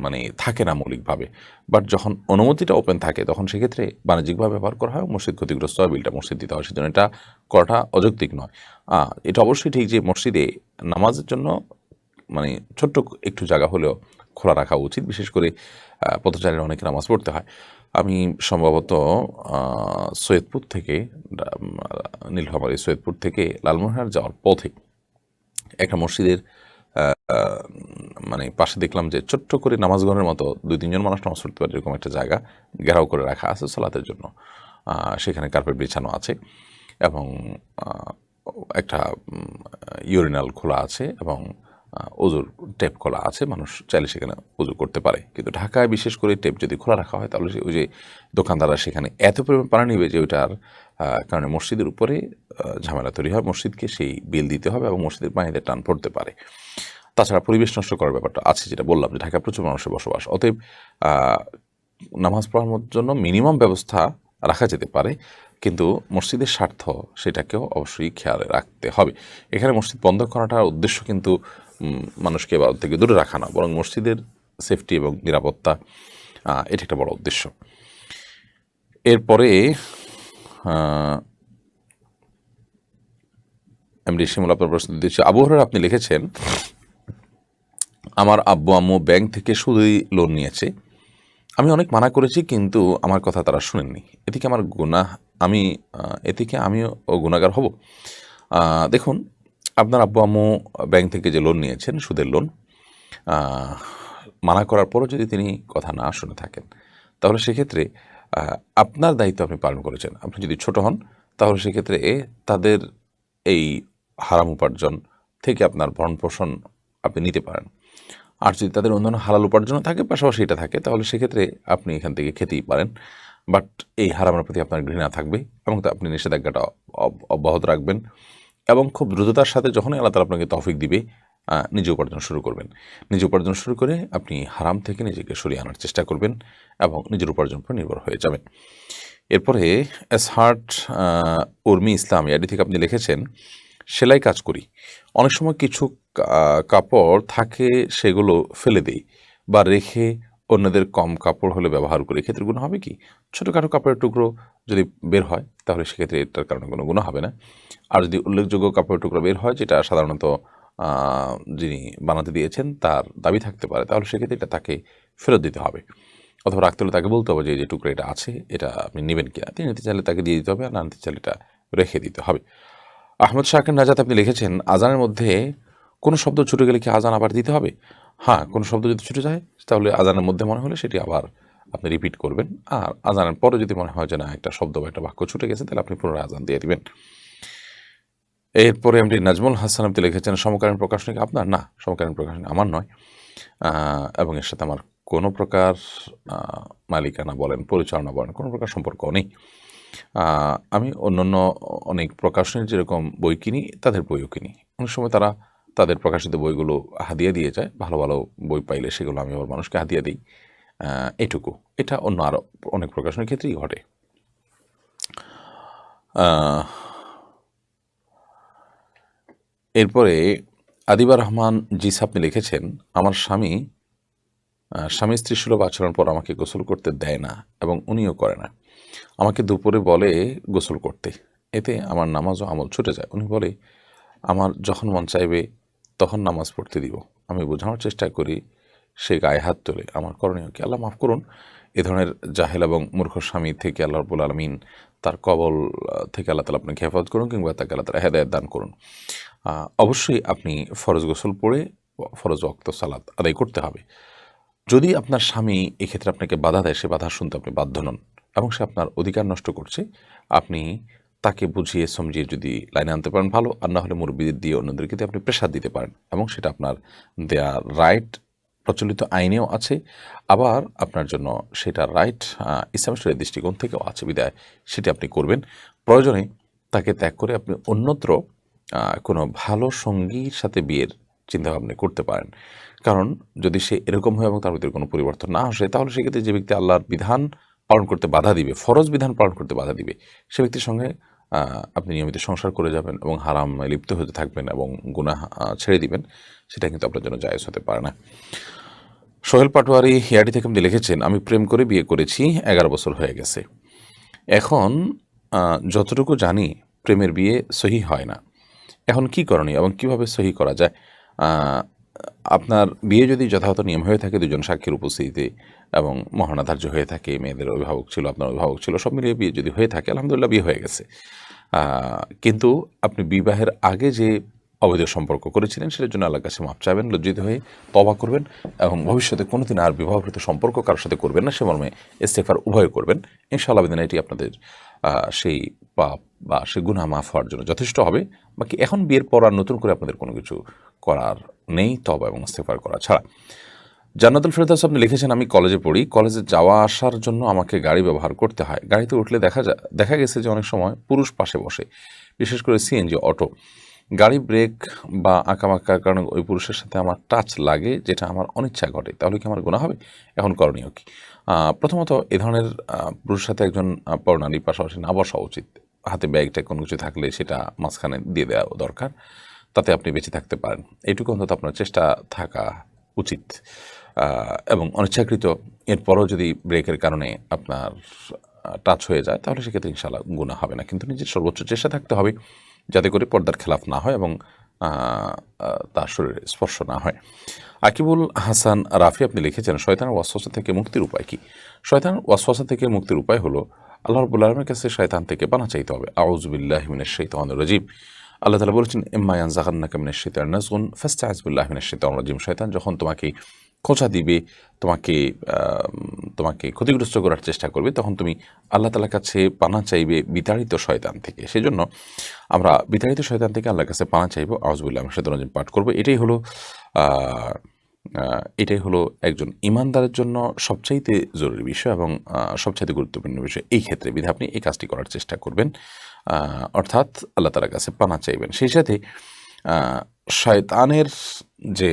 মানে থাকে না মৌলিকভাবে। বাট যখন অনুমতিটা ওপেন থাকে তখন সেক্ষেত্রে বাণিজ্যিকভাবে ব্যবহার করা হয়, মসজিদ ক্ষতিগ্রস্ত হয়, বিলটা মসজিদ দিতে হয়। সেজন্য এটা করাটা অযৌক্তিক নয়। এটা অবশ্যই ঠিক যে মসজিদে নামাজের জন্য মানে ছোট্ট একটু জায়গা হলেও খোলা রাখা উচিত, বিশেষ করে পথচারীরা অনেকে নামাজ পড়তে হয়। আমি সম্ভবত সৈয়দপুর থেকে নীলফামারী সৈয়দপুর থেকে লালমনিরহাট যাওয়ার পথে একটা মসজিদের মানে পাশে দেখলাম যে ছোট্ট করে নামাজগণের মতো 2-3 জন মানুষ নামাজ পড়তে পারে এরকম একটা জায়গা ঘেরাও করে রাখা আছে সালাতের জন্য। সেখানে কার্পেট বিছানো আছে এবং একটা ইউরিনাল খোলা আছে এবং অজুর টেপ খোলা আছে, মানুষ চাইলে সেখানে অজু করতে পারে। কিন্তু ঢাকায় বিশেষ করে টেপ যদি খোলা রাখা হয় তাহলে ওই যে দোকানদাররা সেখানে এত পরিমাণ পানি নেবে যে ওইটার কারণে মসজিদের উপরে ঝামেলা তৈরি হয়, মসজিদকে সেই বিল দিতে হবে এবং মসজিদের পানিতে টান পড়তে পারে। তাছাড়া পরিবেশ নষ্ট করার ব্যাপারটা আছে, যেটা বললাম যে ঢাকায় প্রচুর মানুষের বসবাস। অতএব নামাজ পড়ানোর জন্য মিনিমাম ব্যবস্থা রাখা যেতে পারে, কিন্তু মসজিদের স্বার্থ সেটাকেও অবশ্যই খেয়ালে রাখতে হবে। এখানে মসজিদ বন্ধ করাটার উদ্দেশ্য কিন্তু মানুষকে এবার থেকে দূরে রাখা না, বরং মসজিদের সেফটি এবং নিরাপত্তা, এটা একটা বড় উদ্দেশ্য। এরপরে এমডি শিমুল আপনার প্রশ্ন দিচ্ছি। আবু হুরায়রা আপনি লিখেছেন, আমার আব্বু আম্মু ব্যাংক থেকে সুদী লোন নিয়েছে। আমি অনেক মানা করেছি, কিন্তু আমার কথা তারা শুনেননি। এতে কি আমার গুনাহ, আমি এতে কি আমিও গুনাহগার হব? দেখুন, আপনার আব্বু আম্মু ব্যাংক থেকে যে লোন নিয়েছেন, সুদের লোন, আহ, মানা করার পরও যদি তিনি কথা না শুনে থাকেন, তাহলে সেক্ষেত্রে আপনার দায়িত্ব আপনি পালন করেছেন। আপনি যদি ছোট হন, তাহলে সেক্ষেত্রে তাদের এই হারাম উপার্জন থেকে আপনার ভরণ পোষণ আপনি নিতে পারেন। আর যদি তাদের অন্যান্য হালাল উপার্জন থাকে, পাশাপাশি এটা থাকে, তাহলে সেক্ষেত্রে আপনি এখান থেকে খেতেই পারেন। বাট এই হারামের প্রতি আপনার ঘৃণা থাকবে এবং আপনি নিষেধাজ্ঞাটা অব্যাহত রাখবেন, এবং খুব দ্রুততার সাথে যখনই আল্লাহ তাআলা আপনাকে তৌফিক দিবে, নিজে উপার্জন শুরু করবেন। নিজে উপার্জন শুরু করে আপনি হারাম থেকে নিজেকে সরিয়ে আনার চেষ্টা করবেন এবং নিজের উপার্জন উপর নির্ভর হয়ে যাবেন। এরপরে এসহার্ট উর্মি ইসলাম ইয়াডি থেকে আপনি লিখেছেন, সেলাই কাজ করি। অনেক সময় কিছু কাপড় থাকে, সেগুলো ফেলে দেই বা রেখে অন্যদের কম কাপড় হলে ব্যবহার করি। এক্ষেত্রে গুনাহ হবে কি? ছোটোখাটো কাপড়ের টুকরো যদি বের হয়, তাহলে সেক্ষেত্রে এটার কারণে কোনো গুনাহ হবে না। আর যদি উল্লেখযোগ্য কাপড়ের টুকরো বের হয়, যেটা সাধারণত যিনি বানাতে দিয়েছেন তার দাবি থাকতে পারে, তাহলে সেক্ষেত্রে এটা তাকে ফেরত দিতে হবে, অথবা রাখতে হলে তাকে বলতে হবে যে যে টুকরো এটা আছে, এটা আপনি নেবেন কিনা। তিনি নিতে চাইলে তাকে দিয়ে দিতে হবে, আর না নিতে চাইলে এটা রেখে দিতে হবে। আহমদ শাকির নাজাত আপনি লিখেছেন, আজানের মধ্যে কোনো শব্দ ছুটে গেলে কি আজান আবার দিতে হবে? হ্যাঁ, কোনো শব্দ যদি ছুটে যায়, তাহলে আজানের মধ্যে মনে হলে সেটি আবার আপনি রিপিট করবেন। আর আজানের পরে যদি মনে হয় যে না, একটা শব্দ বা একটা বাক্য ছুটে গেছে, তাহলে আপনি পুনরায় আজান দিয়ে দিবেন। এরপরে এমডি নাজমুল হাসান আপনি লিখেছেন, সমকালীন প্রকাশনী কি আপনার? না, সমকালীন প্রকাশনী আমার নয়, এবং এর সাথে আমার কোনো প্রকার মালিকানা বলেন, পরিচালনা বলেন, কোনো প্রকার সম্পর্ক নেই। আমি অন্যান্য অনেক প্রকাশনীর যেরকম বই কিনি, তাদের বইও কিনি। অনেক সময় তারা তাদের প্রকাশিত বইগুলো হাদিয়া দিয়ে যায়। ভালো ভালো বই পাইলে সেগুলো আমি আবার মানুষকে হাদিয়া দিই, এটুকু। এটা অন্য আরও অনেক প্রকাশনীর ক্ষেত্রেই ঘটে। এরপরে আদিবা রহমান জিস আপনি লিখেছেন, আমার স্বামী স্ত্রী সুলভ আচরণ পর আমাকে গোসল করতে দেয় না এবং উনিও করে না। আমাকে দুপুরে বলে গোসল করতে, এতে আমার নামাজ ও আমল ছুটে যায়। উনি বলে আমার যখন মন চাইবে তখন নামাজ পড়তে দিব। আমি বোঝানোর চেষ্টা করি, সে গায়ে হাত তোলে। আমার করণীয় কি? আল্লাহ মাফ করুন। এ ধরনের জাহেল এবং মূর্খ স্বামী থেকে আল্লাহ রাব্বুল আলামিন তার কবল থেকে আল্লাহ তাআলা আপনাকে হেফাজত করুন, কিংবা তাকে আল্লাহ তাআলা হেদায়েত দান করুন। অবশ্যই আপনি ফরজ গোসল পড়ে ফরজ ওয়াক্ত সালাত আদায় করতে হবে। যদি আপনার স্বামী এক্ষেত্রে আপনাকে বাধা দেয়, সে বাধা শুনতে আপনি বাধ্য নন, এবং সে আপনার অধিকার নষ্ট করছে, আপনি তাকে বুঝিয়ে সমঝিয়ে যদি লাইনে আনতে পারেন ভালো, আর না হলে মুরব্বিদের দিয়ে অন্যদেরকে দিয়ে আপনি প্রেশার দিতে পারেন, এবং সেটা আপনার দেয়া রাইট, প্রচলিত আইনেও আছে, আবার আপনার জন্য সেটা রাইট ইসলামের শরীয়তের দৃষ্টিকোণ থেকেও আছে। বিধায় সেটি আপনি করবেন। প্রয়োজনে তাকে ত্যাগ করে আপনি অন্যত্র কোনো ভালো সঙ্গীর সাথে বিয়ের চিন্তাভাবনা করতে পারেন। কারণ যদি সে এরকম হয় এবং তার ভিতরে কোনো পরিবর্তন না আসে, তাহলে সেক্ষেত্রে যে ব্যক্তি আল্লাহর বিধান পালন করতে বাধা দিবে, ফরজ বিধান পালন করতে বাধা দিবে, সে ব্যক্তির সঙ্গে আপনি নিয়মিত সংসার করে যাবেন এবং হারাম লিপ্ত হতে থাকবেন এবং গুনাহ ছেড়ে দিবেন, সেটা কিন্তু আপনার জন্য জায়েজ হতে পারে না। সোহেল পাটোয়ারি হিয়াটি থেকে আপনি লিখেছেন, আমি প্রেম করে বিয়ে করেছি, 11 বছর হয়ে গেছে। এখন যতটুকু জানি প্রেমের বিয়ে সহি হয় না। এখন কি করণীয় এবং কিভাবে সহি করা যায়? আপনার বিয়ে যদি যথাযথ নিয়ম হয়ে থাকে, দুজন সাক্ষীর উপস্থিতিতে, এবং মহারণা ধার্য হয়ে থাকে, মেয়েদের অভিভাবক ছিল, আপনার অভিভাবক ছিল, সব মিলিয়ে বিয়ে যদি হয়ে থাকে, আলহামদুলিল্লাহ বিয়ে হয়ে গেছে। কিন্তু আপনি বিবাহের আগে যে অবৈধ সম্পর্ক করেছিলেন, সেটার জন্য আল্লাহর কাছে মাপ চাইবেন, লজ্জিত হয়ে তওবা করবেন, এবং ভবিষ্যতে কোনোদিন আর বিবাহকৃত সম্পর্ক কারোর সাথে করবেন না, সে মর্মে ইস্তেগফার উভয় করবেন। ইনশাআল্লাহ বিদিন এটি আপনাদের সেই পাপ বা সে গুনাহ মাফ হওয়ার জন্য যথেষ্ট হবে। বাকি এখন বিয়ের পর আর নতুন করে আপনাদের কোনো কিছু করার নেই, তওবা এবং ইস্তেগফার করা ছাড়া। জান্নাতুল ফেরদাউস আপনি লিখেছেন, আমি কলেজে পড়ি, কলেজে যাওয়া আসার জন্য আমাকে গাড়ি ব্যবহার করতে হয়। গাড়িতে উঠলে দেখা গেছে যে অনেক সময় পুরুষ পাশে বসে, বিশেষ করে সিএনজি, অটো। গাড়ি ব্রেক বা আঁকাবাঁকার কারণে ওই পুরুষের সাথে আমার টাচ লাগে, যেটা আমার অনিচ্ছা ঘটে, তাহলে কি আমার গুনাহ হবে? এখন করণীয় কি? প্রথমত, এ ধরনের পুরুষের সাথে একজন পরনারীর পাশাপাশি না বসা উচিত। হাতে ব্যাগটা কোনো কিছু থাকলে সেটা মাঝখানে দিয়ে দেওয়া দরকার, তাতে আপনি বেঁচে থাকতে পারেন। এইটুকু অন্তত আপনার চেষ্টা থাকা উচিত। এবং অনিচ্ছাকৃত এরপরও যদি ব্রেকের কারণে আপনার টাচ হয়ে যায়, তাহলে সেক্ষেত্রে ইনশাআল্লাহ গুনাহ হবে না, কিন্তু নিজের সর্বোচ্চ চেষ্টা থাকতে হবে যাতে করে পর্দার খেলাফ না হয় এবং তার শরীরে স্পর্শ না হয়। আকিবুল হাসান রাফি আপনি লিখেছেন, শয়তানের ওয়াসওয়াসা থেকে মুক্তির উপায় কি? শয়তানের ওয়াসওয়াসা থেকে মুক্তির উপায় হলো আল্লাহ রাব্বুল আলামিনের কাছে শয়তান থেকে পানা চাইতে হবে। আউযু বিল্লাহি মিনাশ শাইতানির রাজিম। আল্লাহ তাআলা বলেছেন, ইম্মা ইয়ানজাগান্নাকা মিনাশ শাইতানির নাজগুন ফাস্তাইজ বিল্লাহি মিনাশ শাইতানির রাজিম। শয়তান যখন তোমাকে খোঁচা দিবে, তোমাকে ক্ষতিগ্রস্ত করার চেষ্টা করবে, তখন তুমি আল্লাহ তাআলার কাছে পানা চাইবে বিতাড়িত শয়তান থেকে। সেজন্য আমরা বিতাড়িত শয়তান থেকে আল্লাহর কাছে পানা চাইব, আউযু বিল্লাহি মিনাশ শাইতানির রাজিম পাঠ করব। এটাই হলো একজন ইমানদারের জন্য সবচাইতে জরুরি বিষয় এবং সবচাইতে গুরুত্বপূর্ণ বিষয় এই ক্ষেত্রে। বিধায় আপনি এই কাজটি করার চেষ্টা করবেন, অর্থাৎ আল্লাহ তাআলার কাছে পানা চাইবেন। সেই সাথে শয়তানের যে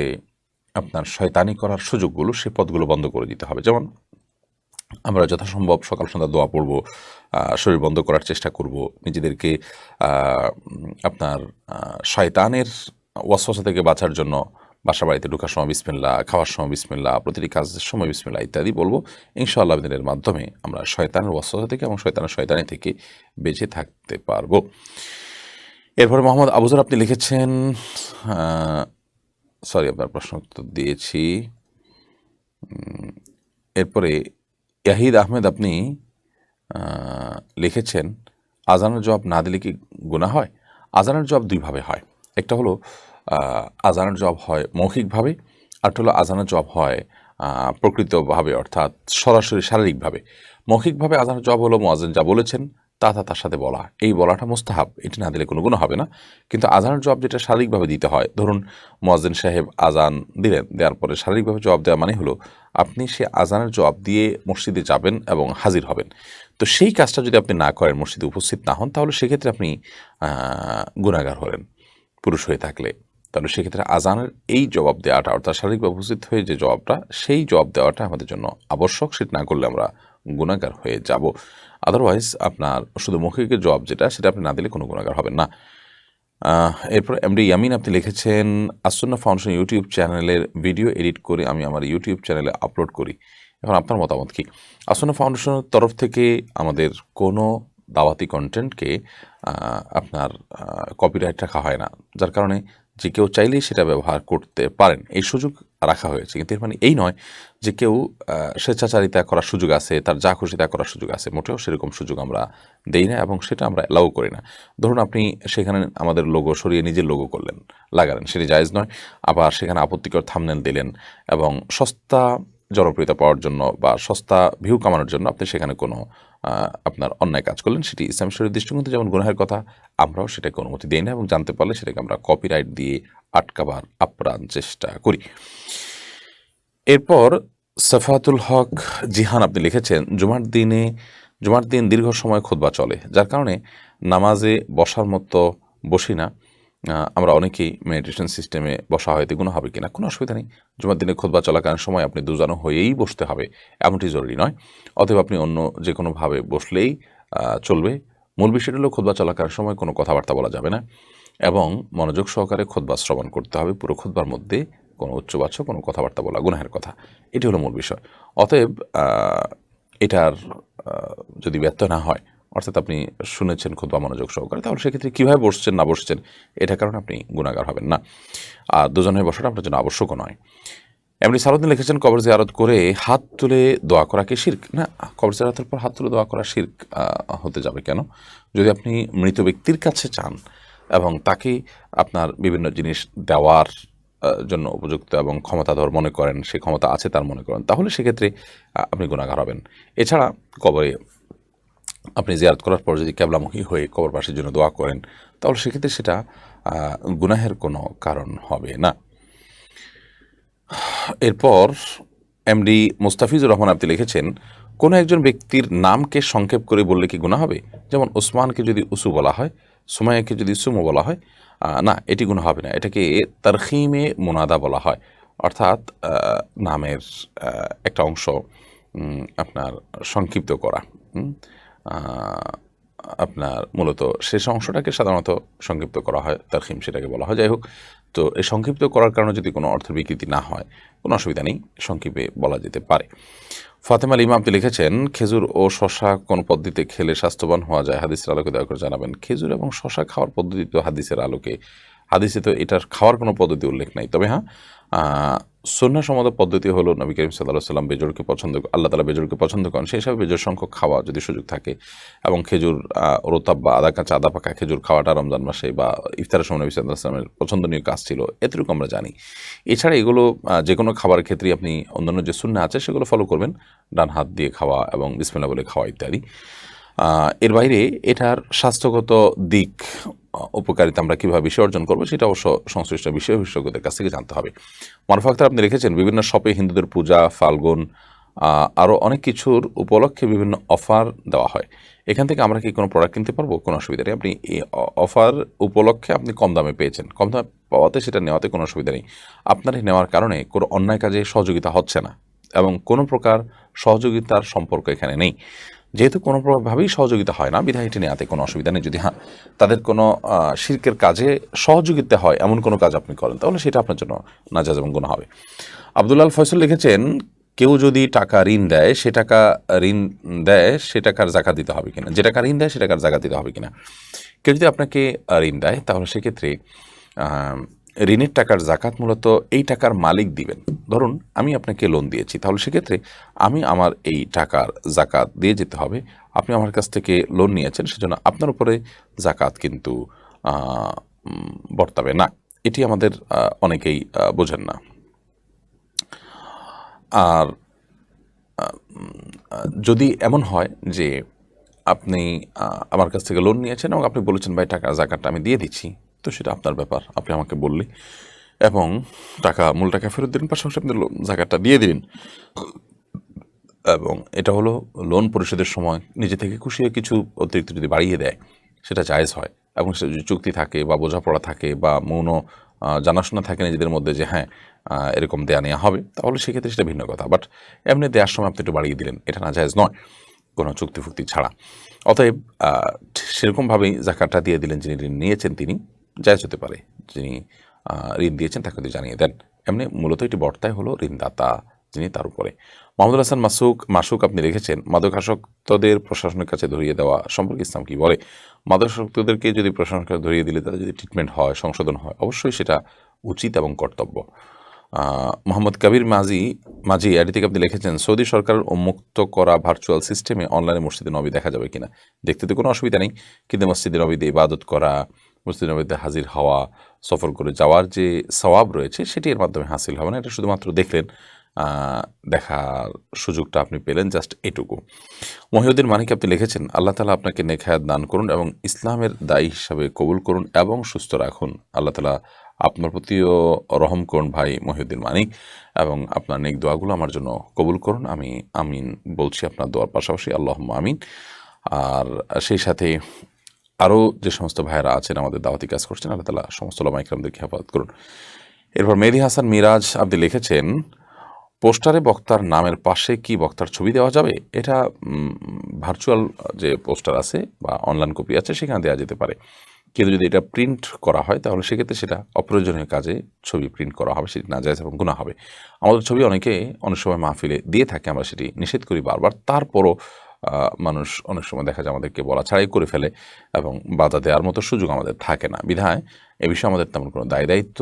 আপনার শয়তানি করার সুযোগগুলো, সে পথগুলো বন্ধ করে দিতে হবে। যেমন আমরা যথাসম্ভব সকাল সন্ধ্যা দোয়া পড়ব, শরীর বন্ধ করার চেষ্টা করব, নিজেদেরকে আপনার শয়তানের ওয়াসওয়াসা থেকে বাঁচার জন্য বাসা বাড়িতে ঢোকার সময় বিসমিল্লাহ, খাওয়ার সময় বিসমিল্লাহ, প্রতিটি কাজের সময় বিসমিল্লাহ ইত্যাদি বলবো। ইনশাআল্লাহ দিনের মাধ্যমে আমরা শয়তানের ওয়াসওয়াসা থেকে এবং শয়তানি থেকে বেঁচে থাকতে পারবো। এরপরে মোহাম্মদ আবুজর আপনি লিখেছেন, আপনার প্রশ্ন উত্তর দিয়েছি। এরপরে ইয়াহিদ আহমেদ আপনি লিখেছেন, আজানের জবাব না দিলে কি গুনাহ হয়? আজানের জবাব দুইভাবে হয়। একটা হলো আজানের জবাব হয় মৌখিকভাবে, আর হলো আজানের জবাব হয় প্রকৃতভাবে, অর্থাৎ সরাসরি শারীরিকভাবে। মৌখিকভাবে আজানের জবাব হলো মুয়াজ্জিন যা বলেছেন তার সাথে বলা, এই বলাটা মুস্তাহাব, এটি না দিলে কোনো গুনাহ হবে না। কিন্তু আজানের জবাব যেটা শারীরিকভাবে দিতে হয়, ধরুন মুয়াজ্জিন সাহেব আজান দিলেন, দেওয়ার পরে শারীরিকভাবে জবাব দেওয়া মানে হলো আপনি সে আজানের জবাব দিয়ে মসজিদে যাবেন এবং হাজির হবেন। তো সেই কাজটা যদি আপনি না করেন, মসজিদে উপস্থিত না হন, তাহলে সেক্ষেত্রে আপনি গুনাহগার হলেন পুরুষ হয়ে থাকলে। তাহলে সেক্ষেত্রে আজানের এই জবাব দেওয়াটা, অর্থাৎ শারীরিকভাবে উপস্থিত হয়ে যে জবাবটা, সেই জবাব দেওয়াটা আমাদের জন্য আবশ্যক। সেটা না করলে আমরা গুনাহগার হয়ে যাব। আদারওয়াইজ আপনার শুধু মৌখিকের জবাব যেটা, সেটা আপনি না দিলে কোনো গুনাহগার হবেন না। এরপর এমডি ইয়ামিন আপনি লিখেছেন, আসুন্নাহ ফাউন্ডেশন ইউটিউব চ্যানেলের ভিডিও এডিট করে আমি আমার ইউটিউব চ্যানেলে আপলোড করি, এখন আপনার মতামত কি? আসুন্নাহ ফাউন্ডেশনের তরফ থেকে আমাদের কোনো দাওয়াতি কন্টেন্টকে আপনার কপিরাইট রাখা হয় না, যার কারণে যে কেউ চাইলেই সেটা ব্যবহার করতে পারেন, এই সুযোগ রাখা হয়েছে। কিন্তু এর মানে এই নয় যে কেউ স্বেচ্ছাচারিতা করার সুযোগ আছে, তার যা খুশি তা করার সুযোগ আছে। মোটেও সেরকম সুযোগ আমরা দেই না এবং সেটা আমরা অ্যালাউ করি না। ধরুন আপনি সেখানে আমাদের লোগো সরিয়ে নিজের লোগো লাগালেন, সেটি জায়েজ নয়। আবার সেখানে আপত্তিকর থাম্বনেল দিলেন এবং সস্তা জনপ্রিয়তা পাওয়ার জন্য বা সস্তা ভিউ কামানোর জন্য আপনি সেখানে কোনো আপনার অন্যায় কাজ করলেন, সেটি ইসলামী শরীয়তের দৃষ্টিকোণ থেকে যেমন গুনাহের কথা, আমরাও সেটাকে অনুমতি দিই না এবং জানতে পারলে সেটাকে আমরা কপিরাইট দিয়ে আটকাবার আপ্রাণ চেষ্টা করি। এরপর সাফাতুল হক জিহান আপনি লিখেছেন, জুমার দিন দীর্ঘ সময় খুতবা চলে, যার কারণে নামাজে বসার মতো বসি না। আমরা অনেকেই মেডিটেশন সিস্টেমে বসা হয়, গুনাহ হবে কিনা? কোনো অসুবিধা নেই। জুমার দিনে খুতবা চলাকালীন সময় আপনি দুজানো হয়েই বসতে হবে এমনটি জরুরি নয়। অতএব আপনি অন্য যে কোনোভাবে বসলেই চলবে। মূল বিষয়টা হলো খুতবা চলাকালীন সময় কোনো কথাবার্তা বলা যাবে না এবং মনোযোগ সহকারে খুতবা শ্রবণ করতে হবে। পুরো খুতবার মধ্যে কোনো উচ্চবাচ্য কোনো কথাবার্তা বলা গুনাহের কথা, এটি হলো মূল বিষয়। অতএব এটার যদি ব্যর্থ না হয়, অর্থাৎ আপনি শুনেছেন খুতবা মনোযোগ সহকারে, তাহলে সেক্ষেত্রে কীভাবে বসছেন না বসছেন এটার কারণে আপনি গুনাহগার হবেন না। আর দুজন হয়ে বসাটা আপনার জন্য আবশ্যকও নয়। এমনি সারুদ্দিন লিখেছেন, কবর জিয়ারত করে হাত তুলে দোয়া করা কি শিরক? না, কবর জিয়ারতের পর হাত তুলে দোয়া করা শিরক হতে যাবে কেন? যদি আপনি মৃত ব্যক্তির কাছে চান এবং তাকে আপনার বিভিন্ন জিনিস দেওয়ার জন্য উপযুক্ত এবং ক্ষমতাধর মনে করেন, সে ক্ষমতা আছে তার মনে করেন, তাহলে সেক্ষেত্রে আপনি গুনাহগার হবেন। এছাড়া কবরে আপনি জিয়ারত করার পর যদি ক্যাবলামুখী হয়ে কবরবাসীর জন্য দোয়া করেন, তাহলে সেক্ষেত্রে সেটা গুনাহের কোনো কারণ হবে না। এরপর এমডি মুস্তাফিজুর রহমান আপনি লিখেছেন, কোনো একজন ব্যক্তির নামকে সংক্ষেপ করে বললে কি গুনাহ হবে? যেমন ওসমানকে যদি উসু বলা হয়, সুমাইয়াকে যদি সুমু বলা হয়, না, এটি গুনাহ হবে না। এটাকে তারখিমে মুনাদা বলা হয়, অর্থাৎ নামের একটা অংশ আপনার সংক্ষিপ্ত করা। আপনার মূলত শেষ অংশটাকে সাধারণত সংক্ষিপ্ত করা হয়, তারখিম সেটাকে বলা হয়। যাই হোক, তো এই সংক্ষিপ্ত করার কারণে যদি কোনো অর্থের বিকৃতি না হয়, কোনো অসুবিধা নেই, সংক্ষেপে বলা যেতে পারে। ফাতেমা লিমা আপনি লিখেছেন, খেজুর ও শশা কোন পদ্ধতিতে খেলে স্বাস্থ্যবান হওয়া যায়, হাদিসের আলোকে দয়া করে জানাবেন। খেজুর এবং শশা খাওয়ার পদ্ধতি তো হাদিসে তো এটার খাওয়ার কোনো পদ্ধতি উল্লেখ নাই। তবে হ্যাঁ, সুন্নাহসম্মত পদ্ধতি হলো নবী করিম সাল্লাল্লাহু আলাইহি ওয়াসাল্লাম আল্লাহ তাআলা বেজোড়কে পছন্দ করেন, সেই হিসাবে বেজোড় সংখ্যক খাওয়া যদি সুযোগ থাকে, এবং খেজুর রোতাব বা আদা কাঁচা আদা পাকা খেজুর খাওয়াটা রমজান মাসে বা ইফতারের সময় নবী সাল্লাল্লাহু আলাইহি ওয়াসাল্লামের পছন্দনীয় কাজ ছিল, এতটুকু আমরা জানি। এছাড়া এগুলো যে কোনো খাবারের ক্ষেত্রেই আপনি অন্যান্য যে সুন্নাহ আছে সেগুলো ফলো করবেন, ডান হাত দিয়ে খাওয়া এবং বিসমিল্লাহ বলে খাওয়া ইত্যাদি। এর বাইরে এটার স্বাস্থ্যগত দিক, উপকারিতা আমরা কীভাবে বিষয় অর্জন করবো সেটা অবশ্য সংশ্লিষ্ট বিষয় বিশেষজ্ঞদের কাছ থেকে জানতে হবে। মারুফ আখতার আপনি লিখেছেন, বিভিন্ন শপে হিন্দুদের পূজা, ফাল্গুন আরও অনেক কিছুর উপলক্ষে বিভিন্ন অফার দেওয়া হয়, এখান থেকে আমরা কি কোনো প্রোডাক্ট কিনতে পারবো? কোনো অসুবিধা নেই। আপনি এই অফার উপলক্ষে আপনি কম দামে পেয়েছেন, কম দামে পাওয়াতে সেটা নেওয়াতে কোনো অসুবিধা নেই। আপনার এই নেওয়ার কারণে কোনো অন্যায় কাজে সহযোগিতা হচ্ছে না এবং কোনো প্রকার সহযোগিতার সম্পর্ক এখানে নেই। যেহেতু কোনো প্রকারভাবেই সহযোগিতা হয় না, বিধায় এটি নেওয়াতে কোনো অসুবিধা নেই। যদি হ্যাঁ তাদের কোনো শিরকের কাজে সহযোগিতা হয় এমন কোনো কাজ আপনি করেন, তাহলে সেটা আপনার জন্য নাজায়েজ এবং গুনাহ হবে। আব্দুল্লাহ আল ফয়সল লিখেছেন, কেউ যদি টাকা ঋণ দেয় সে টাকার জাকাত দিতে হবে কিনা, যে টাকা ঋণ দেয় সে টাকার জাকাত দিতে হবে কিনা। কেউ যদি আপনাকে ঋণ দেয় তাহলে সেক্ষেত্রে ঋণের টাকার জাকাত মূলত এই টাকার মালিক দিবেন। ধরুন আমি আপনাকে লোন দিয়েছি, তাহলে সেক্ষেত্রে আমি আমার এই টাকার জাকাত দিয়ে যেতে হবে। আপনি আমার কাছ থেকে লোন নিয়েছেন, সেজন্য আপনার উপরে জাকাত কিন্তু বর্তাবে না। এটি আমাদের অনেকেই বোঝেন না। আর যদি এমন হয় যে আপনি আমার কাছ থেকে লোন নিয়েছেন এবং আপনি বলেছেন ভাই টাকা জাকাতটা আমি দিয়ে দিচ্ছি, তো সেটা আপনার ব্যাপার, আপনি আমাকে বললে এবং মূল টাকা ফেরত দিন, পাশাপাশি আপনি জাকাতটা দিয়ে দিন। এবং এটা হলো লোন পরিশোধের সময় নিজে থেকে খুশি হয়ে কিছু অতিরিক্ত যদি বাড়িয়ে দেয় সেটা জায়েজ হয়, এবং সেটা যদি চুক্তি থাকে বা বোঝাপড়া থাকে বা মৌন জানাশোনা থাকে নিজেদের মধ্যে যে হ্যাঁ এরকম দেয়া নেওয়া হবে, তাহলে সেক্ষেত্রে সেটা ভিন্ন কথা। বাট এমনি দেওয়ার সময় আপনি একটু বাড়িয়ে দিলেন, এটা না জায়েজ নয় কোনো চুক্তি ফুক্তি ছাড়া। অতএব সেরকমভাবেই জাকাতটা দিয়ে দিলেন, যিনি ঋণ নিয়েছেন তিনি জায়েজ হতে পারে, যিনি ঋণ দিয়েছেন তাকে যদি জানিয়ে দেন। এমনি মূলত এটি বর্তায় হলো ঋণদাতা যিনি, তার উপরে। মোহাম্মদুল হাসান মাসুক আপনি লিখেছেন, মাদকাসক্তদের প্রশাসনের কাছে ধরিয়ে দেওয়া সম্পর্কে ইসলাম কী বলে? মাদকাসক্তদেরকে যদি প্রশাসনের কাছে ধরিয়ে দিলে তাদের যদি ট্রিটমেন্ট হয়, সংশোধন হয়, অবশ্যই সেটা উচিত এবং কর্তব্য। মোহাম্মদ কবির মাঝি এটি থেকে আপনি লিখেছেন, সৌদি সরকারের উন্মুক্ত করা ভার্চুয়াল সিস্টেমে অনলাইনে মসজিদে নবী দেখা যাবে কিনা? দেখতে তো কোনো অসুবিধা নেই, কিন্তু মসজিদে নবীতে ইবাদত করা, মসজিদে নবীতে হাজির হওয়া, সফর করে যাওয়ার যে সওয়াব রয়েছে সেটি এর মাধ্যমে হাসিল হবে না। এটা শুধুমাত্র দেখলেন, দেখার সুযোগটা আপনি পেলেন, জাস্ট এটুকু। মহিউদ্দিন মানিক আপনি লিখেছেন, আল্লাহ তাআলা আপনাকে নেক হায়াত দান করুন এবং ইসলামের দায়ী হিসাবে কবুল করুন এবং সুস্থ রাখুন। আল্লাহ তাআলা আপনার প্রতিও রহম করুন ভাই মহিউদ্দিন মানিক, এবং আপনার নেক দোয়াগুলো আমার জন্য কবুল করুন। আমি আমিন বলছি আপনার দোয়ার পাশাপাশি, আল্লাহুম্মা আমিন। আর সেই সাথে আরও যে সমস্ত ভাইয়েরা আছেন আমাদের দাওয়াতি কাজ করছেন, আল্লাহ তাআলা সমস্ত উলামা ইকরামদেরকে হেফাজত করুন। এরপর মেহেদী হাসান মিরাজ আপনি লিখেছেন, পোস্টারে বক্তার নামের পাশে কি বক্তার ছবি দেওয়া যাবে? এটা ভার্চুয়াল যে পোস্টার আছে বা অনলাইন কপি আছে সেখানে দেওয়া যেতে পারে, কিন্তু যদি এটা প্রিন্ট করা হয় তাহলে সেক্ষেত্রে সেটা অপ্রয়োজনীয় কাজে ছবি প্রিন্ট করা হবে, সেটি নাজায়েজ এবং গুনাহ হবে। আমাদের ছবি অনেক সময় মাহফিলে দিয়ে থাকে, আমরা সেটি নিষেধ করি বারবার, তারপরও মানুষ অনেক সময় দেখা যায় আমাদেরকে বলা ছাড়াই করে ফেলে এবং বাধা দেওয়ার মতো সুযোগ আমাদের থাকে না, বিধায় এ বিষয়ে আমাদের তেমন কোনো দায়িত্ব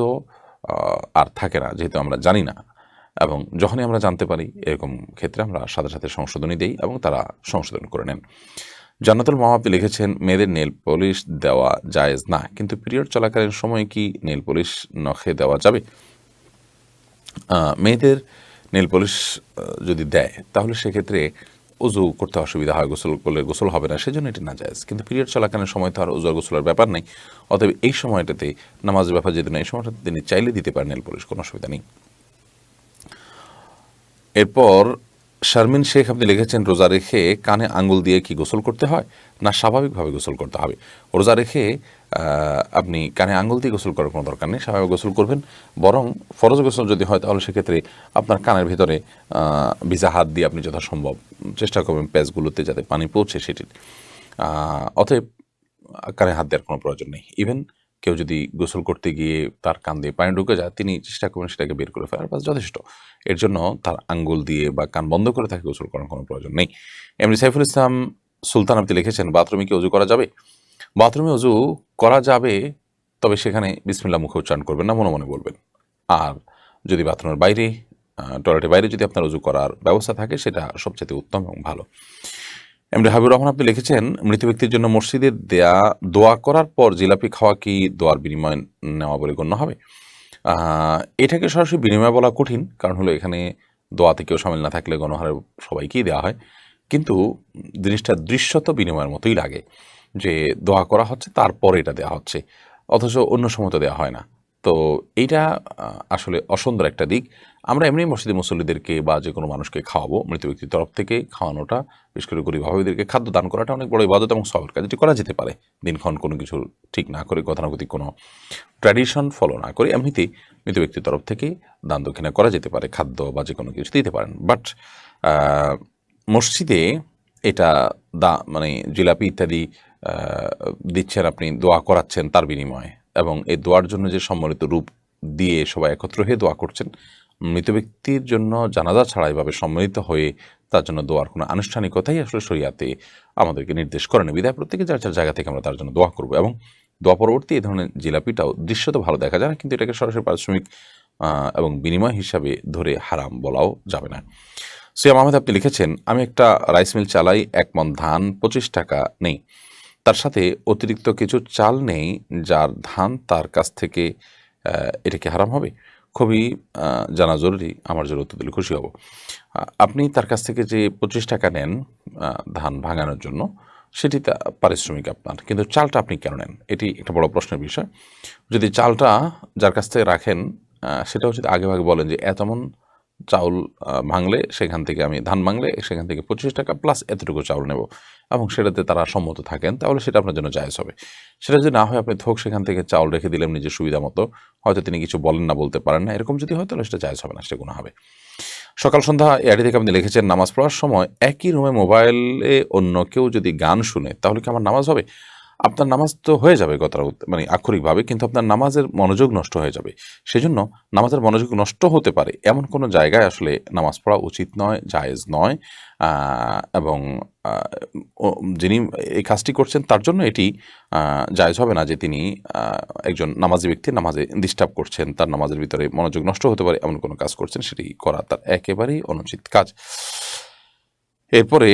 আর থাকে না, যেহেতু আমরা জানি না। এবং যখনই আমরা জানতে পারি এরকম ক্ষেত্রে আমরা সাথে সাথে সংশোধনী দেই এবং তারা সংশোধন করে নেন। জান্নাতুল মামাপি লিখেছেন, মেয়েদের নেল পলিশ দেওয়া জায়েজ না, কিন্তু পিরিয়ড চলাকালীন সময় কি নেল পলিশ নখে দেওয়া যাবে? মেয়েদের নেল পলিশ যদি দেয় তাহলে সেক্ষেত্রে উজু করতে অসুবিধা হয়, গোসল করলে গোসল হবে না, সেজন্য এটি না জায়েজ। কিন্তু পিরিয়ড চলাকালীন সময় তো আর উজু আর গোসলের ব্যাপার নেই, অতএব এই সময়টাতে নামাজের ব্যাপার যেহেতু না, এই সময়টাতে তিনি চাইলে দিতে পারেন নেল পলিশ, কোনো অসুবিধা নেই। এরপর শারমিন শেখ আপনি লিখেছেন, রোজা রেখে কানে আঙ্গুল দিয়ে কি গোসল করতে হয় না স্বাভাবিকভাবে গোসল করতে হবে? রোজা রেখে আপনি কানে আঙ্গুল দিয়ে গোসল করার কোনো দরকার নেই, স্বাভাবিক গোসল করবেন। বরং ফরজ গোসল যদি হয় তাহলে সেক্ষেত্রে আপনার কানের ভিতরে ভিজা হাত দিয়ে আপনি যথাসম্ভব চেষ্টা করবেন প্যাচগুলোতে যাতে পানি পৌঁছে সেটির। অতএব কানে হাত দেওয়ার কোনো প্রয়োজন নেই। ইভেন কেউ যদি গোসল করতে গিয়ে তার কান দিয়ে পানি ঢুকে যায়, তিনি চেষ্টা করবেন সেটাকে বের করে ফেলার, বাস যথেষ্ট। এর জন্য তার আঙ্গুল দিয়ে বা কান বন্ধ করে তাকে গোসল করার কোনো প্রয়োজন নেই। এমনি সাইফুল ইসলাম সুলতান আপনি লিখেছেন, বাথরুমে কি অজু করা যাবে? বাথরুমে অজু করা যাবে, তবে সেখানে বিসমিল্লাহ মুখে উচ্চারণ করবেন না, মনে মনে বলবেন। আর যদি বাথরুমের বাইরে, টয়লেটের বাইরে যদি আপনার অজু করার ব্যবস্থা থাকে, সেটা সবচেয়ে উত্তম এবং ভালো। এমনি হাবিবুর রহমান আপনি লিখেছেন, মৃত ব্যক্তির জন্য মসজিদে দেয়া দোয়া করার পর জিলাপি খাওয়া কি দোয়ার বিনিময় নেওয়া বলে গণ্য হবে? এটাকে সরাসরি বিনিময় বলা কঠিন, কারণ হলো এখানে দোয়াতে কেউ সামিল না থাকলে গণহারে সবাইকেই দেওয়া হয়, কিন্তু জিনিসটা দৃশ্যত বিনিময়ের মতোই লাগে যে দোয়া করা হচ্ছে তারপরে এটা দেওয়া হচ্ছে, অথচ অন্য সময় তো দেওয়া হয় না। তো এইটা আসলে অসুন্দর একটা দিক। আমরা এমনি মসজিদে মুসল্লিদেরকে বা যে কোনো মানুষকে খাওয়াবো, মৃত ব্যক্তির তরফ থেকে খাওয়ানোটা, বিশেষ করে গরিব অভাবীদেরকে খাদ্য দান করাটা অনেক বড় ইবাদত এবং সওয়াবের কাজ। এটি করা যেতে পারে দিনক্ষণ কোনো কিছু ঠিক না করে, গতানুগতিক কোনো ট্র্যাডিশন ফলো না করে, এমনিতেই মৃত ব্যক্তির তরফ থেকে দান দক্ষিণা করা যেতে পারে, খাদ্য বা যে কোনো কিছু দিতে পারেন। বাট মসজিদে এটা মানে জিলাপি ইত্যাদি দিচ্ছেন, আপনি দোয়া করাচ্ছেন তার বিনিময়ে, এবং এই দোয়ার জন্য যে সম্মিলিত রূপ দিয়ে সবাই একত্র হয়ে দোয়া করছেন, মৃত ব্যক্তির জন্য জানাজা ছাড়া এভাবে সম্মিলিত হয়ে তার জন্য দোয়ার কোনো আনুষ্ঠানিকতাই আসলে শরিয়াতে আমাদেরকে নির্দেশ করেন। বিধায় প্রত্যেকে যার যার জায়গা থেকে আমরা তার জন্য দোয়া করবো, এবং দোয়া পরবর্তী এই ধরনের জিলাপিটাও দৃশ্যত ভালো দেখা যায় না, কিন্তু এটাকে সরাসরি পারিশ্রমিক এবং বিনিময় হিসাবে ধরে হারাম বলাও যাবে না। সিয়াম আহমেদ আপনি লিখেছেন, আমি একটা রাইস মিল চালাই, 1 মণ ধান 25 টাকা নেই, তার সাথে অতিরিক্ত কিছু চাল নেই, যার ধান তার কাছ থেকে, এটা কি হারাম হবে? খুবই জানা জরুরি, আমার জন্য উত্তর দিলে খুশি হব। আপনি তার কাছ থেকে যে 25 টাকা নেন ধান ভাঙানোর জন্য, সেটি পারিশ্রমিক আপনার, কিন্তু চালটা আপনি কেন নেন? এটি একটা বড় প্রশ্নের বিষয়। যদি চালটা যার কাছ থেকে রাখেন, সেটাও যদি আগে ভাগে বলেন যে এতমন চাউল ভাঙলে সেখান থেকে, আমি ধান ভাঙলে সেখান থেকে 25 টাকা প্লাস এতটুকু চাউল নেব, এবং সেটাতে তারা সম্মত থাকেন, তাহলে সেটা আপনার জন্য জায়েজ হবে। সেটা যদি না হয়, আপনি থোক সেখান থেকে চাউল রেখে দিলেন নিজের সুবিধা মতো, হয়তো তিনি কিছু বলেন না, বলতে পারেন না, এরকম যদি হয় তাহলে সেটা জায়েজ হবে না, সেটা গুনাহ হবে। সকাল সন্ধ্যা এআইডি থেকে আপনি লিখেছেন, নামাজ পড়ার সময় একই রুমে মোবাইলে অন্য কেউ যদি গান শুনে, তাহলে কি আমার নামাজ হবে? আপনার নামাজ তো হয়ে যাবে মানে আক্ষরিকভাবে, কিন্তু আপনার নামাজের মনোযোগ নষ্ট হয়ে যাবে। সেজন্য নামাজের মনোযোগ নষ্ট হতে পারে এমন কোনো জায়গায় আসলে নামাজ পড়া উচিত নয়, জায়েজ নয়, এবং যিনি এই কাজটি করছেন তার জন্য এটি জায়েজ হবে না যে তিনি একজন নামাজি ব্যক্তি নামাজে ডিস্টার্ব করছেন, তার নামাজের ভিতরে মনোযোগ নষ্ট হতে পারে এমন কোনো কাজ করছেন, সেটি করা তার একেবারেই অনুচিত কাজ। এরপরে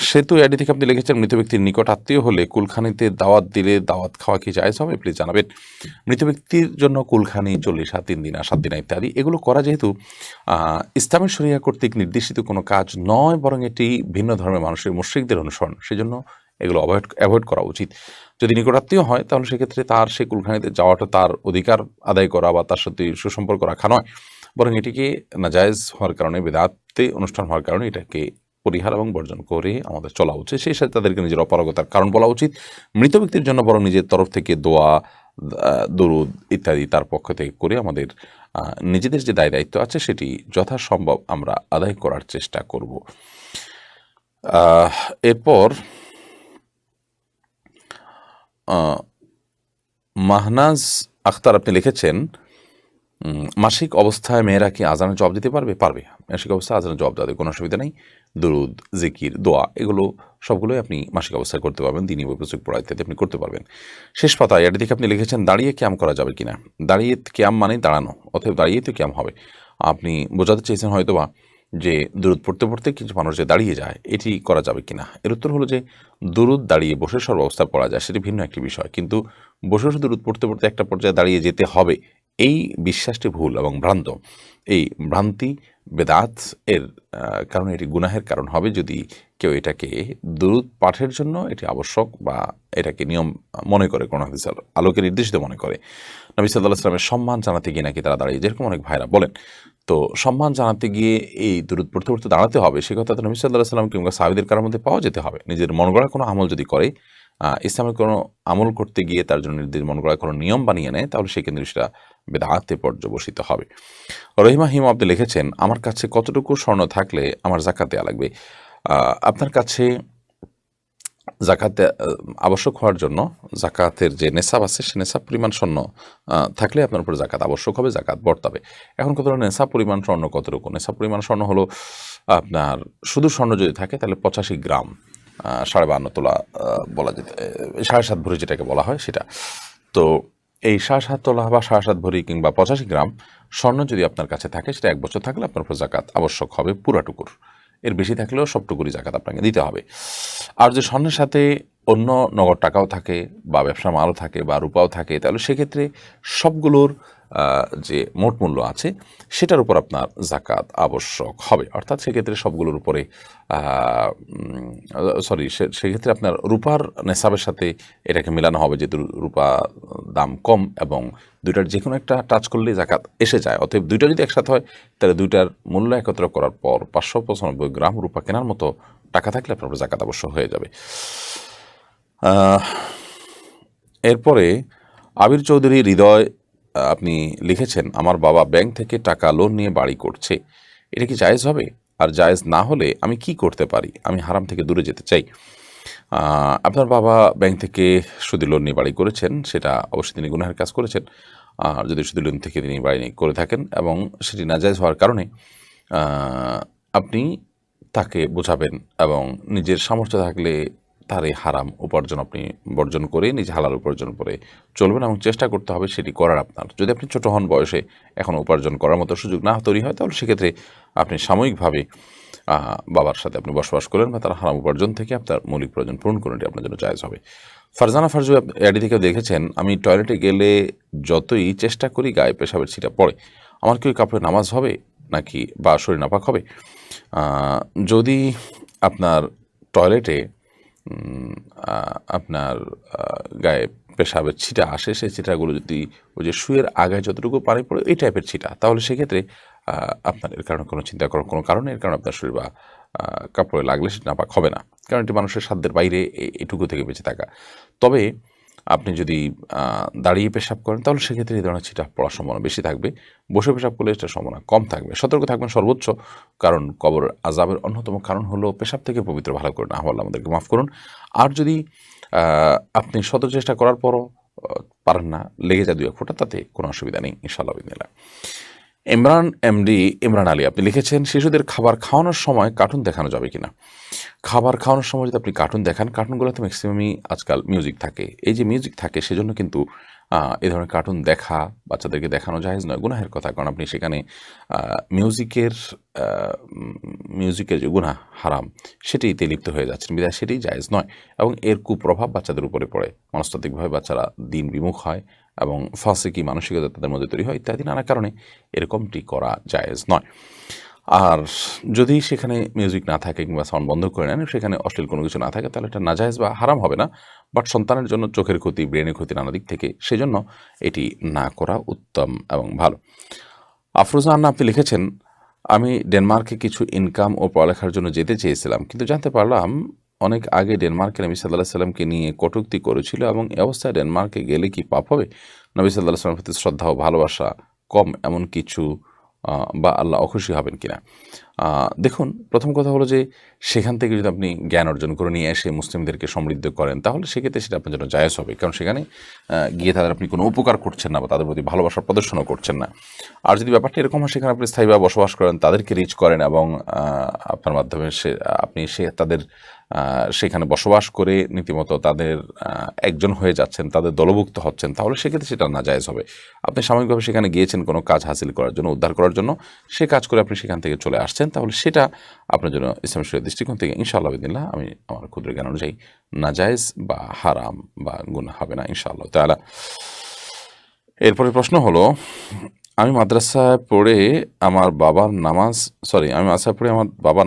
সেতু আইডি থেকে আপনি লিখেছেন, মৃত ব্যক্তির নিকট আত্মীয় হলে কুলখানিতে দাওয়াত দিলে দাওয়াত খাওয়া কি জায়েজ হবে? প্লিজ জানাবেন। মৃত ব্যক্তির জন্য কুলখানি 40 3 দিন 7 দিন ইত্যাদি এগুলো করা যেহেতু ইসলামের শরিয়া কর্তৃক নির্দেশিত কোনো কাজ নয়, বরং এটি ভিন্ন ধর্মের মানুষের মুশরিকদের অনুসরণ, সেজন্য এগুলো অ্যাভয়েড করা উচিত। যদি নিকটাত্মীয় হয়, তাহলে সেক্ষেত্রে তার সেই কুলখানিতে যাওয়াটা তার অধিকার আদায় করা বা তার সাথে সুসম্পর্ক রাখা নয়, বরং এটিকে নাজায়েজ হওয়ার কারণে, বেদাতে অনুষ্ঠান হওয়ার কারণে এটাকে পরিহার এবং বর্জন করে আমাদের চলা উচিত। সেই সাথে তাদেরকে নিজের অপারগতার কারণ বলা উচিত। মৃত ব্যক্তির জন্য বরং নিজের তরফ থেকে দোয়া, দরুদ ইত্যাদি তার পক্ষ থেকে করে আমাদের নিজেদের যে দায় দায়িত্ব আছে সেটি যথাসম্ভব আমরা আদায় করার চেষ্টা করব। এরপর মাহনাজ আখতার আপনি লিখেছেন, মাসিক অবস্থায় মেয়েরা কি আজানের জবাব দিতে পারবে? পারবে। মাসিক অবস্থায় আজানের জবাব দেওয়াতে কোনো অসুবিধা নেই। দরুদ, জিকির, দোয়া এগুলো সবগুলোই আপনি মাসিক অবস্থায় করতে পারবেন, দিনী বই পুস্তক পড়া ইত্যাদি আপনি করতে পারবেন। শেষ পাতায় এটি থেকে আপনি লিখেছেন, দাঁড়িয়ে ক্যাম করা যাবে কিনা? দাঁড়িয়ে ক্যাম মানে দাঁড়ানো, অতএব দাঁড়িয়েই তো ক্যাম হবে। আপনি বোঝাতে চেয়েছেন হয়তো বা যে দরুদ পড়তে পড়তে কিছু মানুষ যে দাঁড়িয়ে যায়, এটি করা যাবে কিনা। এর উত্তর হলো যে দরুদ দাঁড়িয়ে বসে সর্বাবস্থায় পড়া যায়, সেটি ভিন্ন একটি বিষয়, কিন্তু বসে বসে দরুদ পড়তে পড়তে একটা পর্যায়ে দাঁড়িয়ে যেতে হবে, এই বিশ্বাসটি ভুল এবং ভ্রান্ত। এই ভ্রান্তি বেদাত এর কারণে এটি গুনাহের কারণ হবে যদি কেউ এটাকে দরুদ পাঠের জন্য এটি আবশ্যক বা এটাকে নিয়ম মনে করে, কোন হাদিসের আলোকে নির্দেশিত মনে করে। নবী সাল্লাল্লাহু আলাইহি ওয়াসাল্লামের সম্মান জানাতে গিয়ে নাকি তারা দাঁড়িয়ে, যেরকম অনেক ভাইরা বলেন। তো সম্মান জানাতে গিয়ে এই দরুদ পড়তে পড়তে দাঁড়াতে হবে, সে কথা তো নবী সাল্লাল্লাহু আলাইহি ওয়াসাল্লাম কিংবা সাহাবীদের কারোর মধ্যে পাওয়া যেতে হবে। নিজের মন গড়া কোনো আমল যদি করে, ইসলামের কোনো আমল করতে গিয়ে তার জন্য নিজের মন গড়া কোনো নিয়ম বানিয়ে নেয়, তাহলে সেক্ষেত্রে সেটা বেদাতে পর্যবসিত হবে। রহিমা হিম আপনি লিখেছেন, আমার কাছে কতটুকু স্বর্ণ থাকলে আমার যাকাত দেওয়া লাগবে? আপনার কাছে জাকাত আবশ্যক হওয়ার জন্য জাকাতের যে নেশাব আছে সে নেশাব পরিমাণ স্বর্ণ থাকলে আপনার উপর জাকাত আবশ্যক হবে, জাকাত বর্তাবে। এখন কত নেশাব পরিমাণ স্বর্ণ কতটুকু? নেশাব পরিমাণ স্বর্ণ হলো আপনার শুধু স্বর্ণ যদি থাকে তাহলে 85 গ্রাম, 52.5 তোলা বলা যেতে, 7.5 ভরি যেটাকে বলা হয় সেটা। তো এই 7.5 তোলা বা 7.5 ভরি কিংবা 85 গ্রাম স্বর্ণ যদি আপনার কাছে থাকে, সেটা 1 বছর থাকলে আপনার উপর জাকাত আবশ্যক হবে পুরাটুকুর। এর বেশি থাকলেও সবটুকুরই জাকাত আপনাকে দিতে হবে। আর যে স্বর্ণের সাথে অন্য নগদ টাকাও থাকে বা ব্যবসার মালও থাকে বা রূপাও থাকে, তাহলে সেক্ষেত্রে সবগুলোর যে মোট মূল্য আছে সেটার উপর আপনার জাকাত আবশ্যক হবে। অর্থাৎ সেক্ষেত্রে সবগুলোর উপরে সেক্ষেত্রে আপনার রূপার নেশাবের সাথে এটাকে মেলানো হবে, যেহেতু রূপা দাম কম এবং দুইটার যে কোনো একটা টাচ করলেই জাকাত এসে যায়। অতএব দুইটা যদি একসাথে হয় তাহলে দুইটার মূল্য একত্র করার পর 595 গ্রাম রূপা কেনার মতো টাকা থাকলে আপনার জাকাত অবশ্য হয়ে যাবে। এরপরে আবির চৌধুরী হৃদয় আপনি লিখেছেন, আমার বাবা ব্যাংক থেকে টাকা লোন নিয়ে বাড়ি করছে, এটা কি জায়েজ হবে? আর জায়েজ না হলে আমি কি করতে পারি? আমি হারাম থেকে দূরে যেতে চাই। আপনার বাবা ব্যাংক থেকে সুদী লোন নিয়ে বাড়ি করেছেন, সেটা অবশ্যই তিনি গুনাহের কাজ করেছেন। আর যদি সুদী লোন থেকে তিনি বাড়ি করে থাকেন এবং সেটি নাজায়েজ হওয়ার কারণে আপনি তাকে বোঝাবেন এবং নিজের সামর্থ্য থাকলে তার এই হারাম উপার্জন আপনি বর্জন করে নিজে হালাল উপার্জন করে চলবেন এবং চেষ্টা করতে হবে সেটি করার আপনার। যদি আপনি ছোটো হন, বয়সে এখন উপার্জন করার মতো সুযোগ না তৈরি হয়, তাহলে সেক্ষেত্রে আপনি সাময়িকভাবে বাবার সাথে আপনি বসবাস করেন বা তার হারাম উপার্জন থেকে আপনার মৌলিক প্রয়োজন পূরণ করুন, এটি আপনার জন্য জায়েজ হবে। ফারজানা ফারজু এডি থেকে দেখেছেন, আমি টয়লেটে গেলে যতই চেষ্টা করি গায়ে পেশাবের ছিটা পড়ে, আমার কি ওই কাপড়ে নামাজ হবে নাকি বা শরীর নাপাক হবে? যদি আপনার টয়লেটে আপনার গায়ে পেশাবের ছিটা আসে, সেই ছিটাগুলো যদি ওই যে শুয়ের আগায় যতটুকু পানি পড়ে এই টাইপের ছিটা, তাহলে সেক্ষেত্রে আপনার এর কারণে কোনো চিন্তা করার কোনো কারণে, এর কারণে আপনার শরীর বা কাপড়ে লাগলে সেটা নাপাক হবে না, কারণ এটি মানুষের সাধ্যের বাইরে এটুকু থেকে বেঁচে থাকা। তবে আপনি যদি দাঁড়িয়ে পেশাব করেন তাহলে সেক্ষেত্রে এই ধরনের ছিটা পড়ার সম্ভাবনা বেশি থাকবে। বসে পেশাব করলে এটার সম্ভাবনা কম থাকবে। সতর্ক থাকবেন সর্বোচ্চ, কারণ কবর আযাবের অন্যতম কারণ হলো পেশাব থেকে পবিত্র ভালো করে না হওয়া। আল্লাহ আমাদেরকে মাফ করুন। আর যদি আপনি শত চেষ্টা করার পরও পারেন না, লেগে যায় 2-1 ফোঁটা, তাতে কোনো অসুবিধা নেই ইনশাআল্লাহ বিদিনিল্লাহ। ইমরান আলী আপনি লিখেছেন, শিশুদের খাবার খাওয়ানোর সময় কার্টুন দেখানো যাবে কিনা? খাবার খাওয়ানোর সময় যদি আপনি কার্টুন দেখান, কার্টুনগুলোতে ম্যাক্সিমামই আজকাল মিউজিক থাকে। এই যে মিউজিক থাকে সেজন্য কিন্তু এই ধরনের কার্টুন দেখা বাচ্চাদেরকে দেখানো জায়েজ নয়, গুনাহের কথা। কারণ আপনি সেখানে মিউজিকের যে গুনাহ হারাম সেটিতে লিপ্ত হয়ে যাচ্ছেন, বিধায় সেটি জায়েজ নয় এবং এর কুপ্রভাব বাচ্চাদের উপরে পড়ে। মনস্তাত্ত্বিকভাবে বাচ্চারা দিন বিমুখ হয় এবং ফাসিকি মানসিকতা তাদের মধ্যে তৈরি হয়, ইত্যাদি নানা কারণে এরকমটি করা জায়েজ নয়। আর যদি সেখানে মিউজিক না থাকে কিংবা সাউন্ড বন্ধ করে নেন, সেখানে অশ্লীল কোনো কিছু না থাকে, তাহলে এটা নাজায়েজ বা হারাম হবে না। বাট সন্তানের জন্য চোখের ক্ষতি, ব্রেনের ক্ষতি নানা দিক থেকে, সেজন্য এটি না করা উত্তম এবং ভালো। আফরোজা আন্না আপনি লিখেছেন, আমি ডেনমার্কে কিছু ইনকাম ও পড়ালেখার জন্য যেতে চেয়েছিলাম, কিন্তু জানতে পারলাম অনেক আগে ডেনমার্কে নবী সাল্লাল্লাহু আলাইহি সাল্লামকে নিয়ে কটূক্তি করেছিল এবং এ অবস্থায় ডেনমার্কে গেলে কি পাপ হবে? নবী সাল্লাল্লাহু আলাইহি সাল্লামের প্রতি শ্রদ্ধা ও ভালোবাসা কম এমন কিছু বা আল্লাহ অখুশি হবেন কিনা? দেখুন, প্রথম কথা হলো যে সেখান থেকে যদি আপনি জ্ঞান অর্জন করে নিয়ে এসে মুসলিমদেরকে সমৃদ্ধ করেন, তাহলে সেক্ষেত্রে সেটা আপনার জন্য জায়েজ হবে, কারণ সেখানে গিয়ে তাদের আপনি কোনো উপকার করছেন না বা তাদের প্রতি ভালোবাসার প্রদর্শনও করছেন না। আর যদি ব্যাপারটা এরকম হয় সেখানে আপনি স্থায়ীভাবে বসবাস করেন, তাদেরকে রিচ করেন এবং আপনার মাধ্যমে আপনি তাদের সেখানে বসবাস করে রীতিমতো তাদের একজন হয়ে যাচ্ছেন, তাদের দলভুক্ত হচ্ছেন, তাহলে সেক্ষেত্রে সেটা নাজায়েজ হবে। আপনি সাময়িকভাবে সেখানে গিয়েছেন কোনো কাজ হাসিল করার জন্য, উদ্ধার করার জন্য, সে কাজ করে আপনি সেখান থেকে চলে আসছেন, তাহলে সেটা আপনার জন্য ইসলাম শরীয়তের দৃষ্টিকোণ থেকে ইনশাআল্লাহ বিদিনিল্লাহ, আমি আমার ক্ষুদ্র জ্ঞান অনুযায়ী নাজায়েজ বা হারাম বা গুনাহ হবে না ইনশাআল্লাহ তাআলা। এরপরে প্রশ্ন হলো, আমি মাদ্রাসায় পড়ে আমার বাবা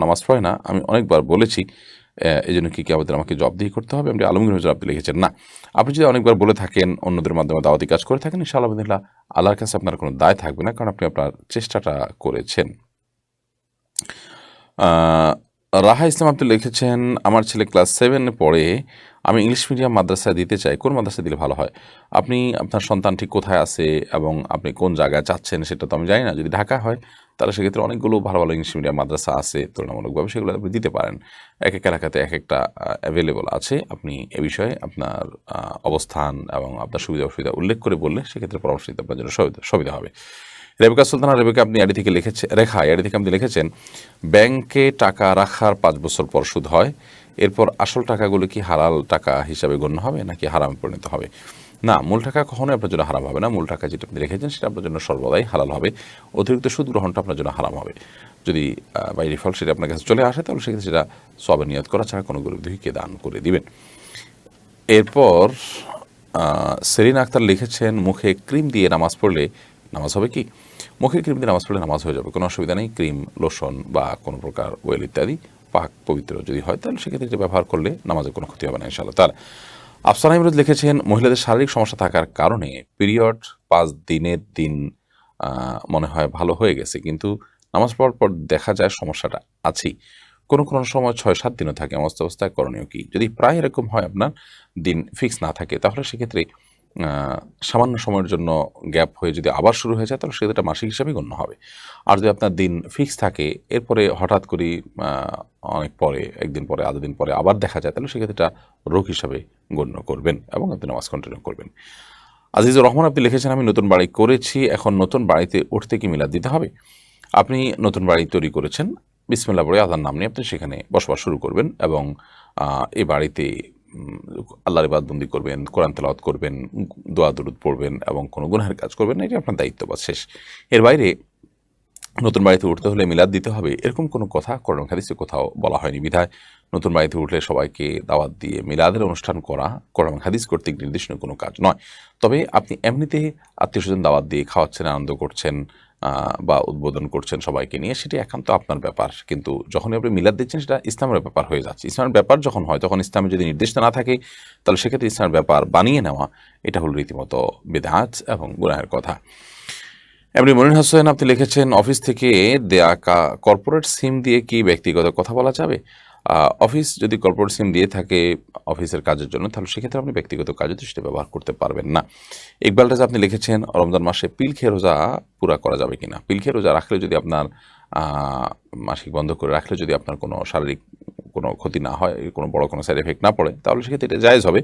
নামাজ পড়ে না, আমি অনেকবার বলেছি, এই জন্য কি আমাদের আমাকে জবাবদিহি করতে হবে? আপনি আলমগীর হুজুর আপনি লিখেছেন, না, আপনি যদি অনেকবার বলে থাকেন, অন্যদের মাধ্যমে দাওয়াতি কাজ করে থাকেন, ইনশাআল্লাহ বিদিনিল্লাহ আল্লাহর কাছে আপনার কোনো দায় থাকবে না, কারণ আপনি আপনার চেষ্টাটা করেছেন। রাহা ইসলাম আপনি লিখেছেন, আমার ছেলে ক্লাস 7 পড়ে, আমি ইংলিশ মিডিয়াম মাদ্রাসায় দিতে চাই, কোন মাদ্রাসায় দিলে ভালো হয়? আপনি আপনার সন্তান ঠিক কোথায় আছে এবং আপনি কোন জায়গায় চাচ্ছেন সেটা তো আমি জানি না। যদি ঢাকা হয় তাহলে সেক্ষেত্রে অনেকগুলো ভালো ভালো ইংলিশ মিডিয়াম মাদ্রাসা আছে তুলনামূলকভাবে, সেগুলো আপনি দিতে পারেন। এক এক এলাকাতে এক একটা অ্যাভেলেবল আছে। আপনি এ বিষয়ে আপনার অবস্থান এবং আপনার সুবিধা অসুবিধা উল্লেখ করে বললে সেক্ষেত্রে পরামর্শ দিতে আপনার জন্য সুবিধা হবে। রেবেকা সুলতানা রেবেকা আপনি আইডি থেকে আইডি থেকে আপনি লিখেছেন, ব্যাংকে টাকা রাখার 5 বছর পর সুদ হয়, এরপর আসল টাকাগুলো কি হালাল টাকা হিসাবে গণ্য হবে নাকি হারামে পরিণত হবে? না, মূল টাকা কখনোই আপনার জন্য হারাম হবে না। মূল টাকা যেটা আপনি রেখেছেন সেটা আপনার জন্য সর্বদাই হালাল হবে। অতিরিক্ত সুদ গ্রহণটা আপনার জন্য হারাম হবে। যদি বাই ডিফল্ট সেটা আপনার কাছে চলে আসে তাহলে সেক্ষেত্রে সেটা সওয়াবের নিয়ত করা ছাড়া কোনো গরিব দুঃখীকে দান করে দিবেন। এরপর সেরিন আক্তার লিখেছেন, মুখে ক্রিম দিয়ে নামাজ পড়লে নামাজ হবে কি? মুখে ক্রিম দিয়ে নামাজ পড়লে নামাজ হয়ে যাবে, কোনো অসুবিধা নেই। ক্রিম, লোশন বা কোনো প্রকার ওয়েল ইত্যাদি পাক পবিত্র যদি হয় তাহলে সেক্ষেত্রে এটা ব্যবহার করলে নামাজের কোনো ক্ষতি হবে না ইনশাআল্লাহ তাআলা। আফসানা ইমরুদ লিখেছেন, মহিলাদের শারীরিক সমস্যা থাকার কারণে পিরিয়ড 5 দিনের দিন মনে হয় ভালো হয়ে গেছে, কিন্তু নামাজ পড়ার পর দেখা যায় সমস্যাটা আছেই। কোনো কোনো সময় 6-7 দিনও থাকে। এমন অবস্থায় করণীয় কি? যদি প্রায় এরকম হয়, আপনার দিন ফিক্স না থাকে, তাহলে সেক্ষেত্রে সামান্য সময়ের জন্য গ্যাপ হয়ে যদি আবার শুরু হয়ে যায় তাহলে সেটা মাসিক হিসাবেই গণ্য হবে। আর যদি আপনার দিন ফিক্স থাকে, এরপরে হঠাৎ করেই অনেক পরে, একদিন পরে, আধা দিন পরে আবার দেখা যায়, তাহলে সেক্ষেত্রে এটা রোগ হিসাবে গণ্য করবেন এবং আপনি নামাজ কন্টিনিউ করবেন। আজিজুর রহমান আপনি লিখেছেন, আমি নতুন বাড়ি করেছি, এখন নতুন বাড়িতে উঠতে কি মিলাদ দিতে হবে? আপনি নতুন বাড়ি তৈরি করেছেন, বিসমিল্লাহ বলে আল্লাহর নাম নিয়ে আপনি সেখানে বসবাস শুরু করবেন এবং এই বাড়িতে আল্লাহর ইবাদতবন্দি করবেন, কোরআন তেলাওয়াত করবেন, দোয়া দুরুদ পড়বেন এবং কোনো গুনাহের কাজ করবেন না, এটা আপনার দায়িত্ব, বা শেষ। এর বাইরে নতুন বাড়িতে উঠতে হলে মিলাদ দিতে হবে এরকম কোনো কথা কোরআন হাদিসে কোথাও বলা হয়নি। বিধায় নতুন বাড়িতে উঠলে সবাইকে দাওয়াত দিয়ে মিলাদের অনুষ্ঠান করা কোরআন হাদিস কর্তৃক নির্দিষ্ট কোনো কাজ নয়। তবে আপনি এমনিতে আত্মীয়স্বজন দাওয়াত দিয়ে খাওয়াচ্ছেন, আনন্দ করছেন বা উদ্বোধন করছেন সবাইকে নিয়ে, সেটি একান্ত আপনার ব্যাপার। কিন্তু যখনই আপনি মিলাদ দিচ্ছেন সেটা ইসলামের ব্যাপার হয়ে যাচ্ছে। ইসলামের ব্যাপার যখন হয় তখন ইসলামে যদি নির্দেশনা না থাকে তাহলে সেক্ষেত্রে ইসলামের ব্যাপার বানিয়ে নেওয়া এটা হল রীতিমতো বিদআত এবং গুনাহের কথা। এমনি মনির হোসেন আপনি লিখেছেন, অফিস থেকে দেয়া কর্পোরেট সিম দিয়ে কি ব্যক্তিগত কথা বলা যাবে? অফিস যদি কর্পোরেট সিম দিয়ে থাকে অফিসের কাজের জন্য, তাহলে সেক্ষেত্রে আপনি ব্যক্তিগত কাজে তো সেটা ব্যবহার করতে পারবেন না। ইকবাল রাজা আপনি লিখেছেন, রমজান মাসে পিল খেয়ে রোজা পুরা করা যাবে কিনা? পিল খেয়ে রোজা রাখলে যদি আপনার মাসিক বন্ধ করে রাখলে যদি আপনার কোনো শারীরিক কোনো ক্ষতি না হয়, কোনো বড় কোনো সাইড এফেক্ট না পড়ে, তাহলে সেক্ষেত্রে এটা জায়েজ হবে।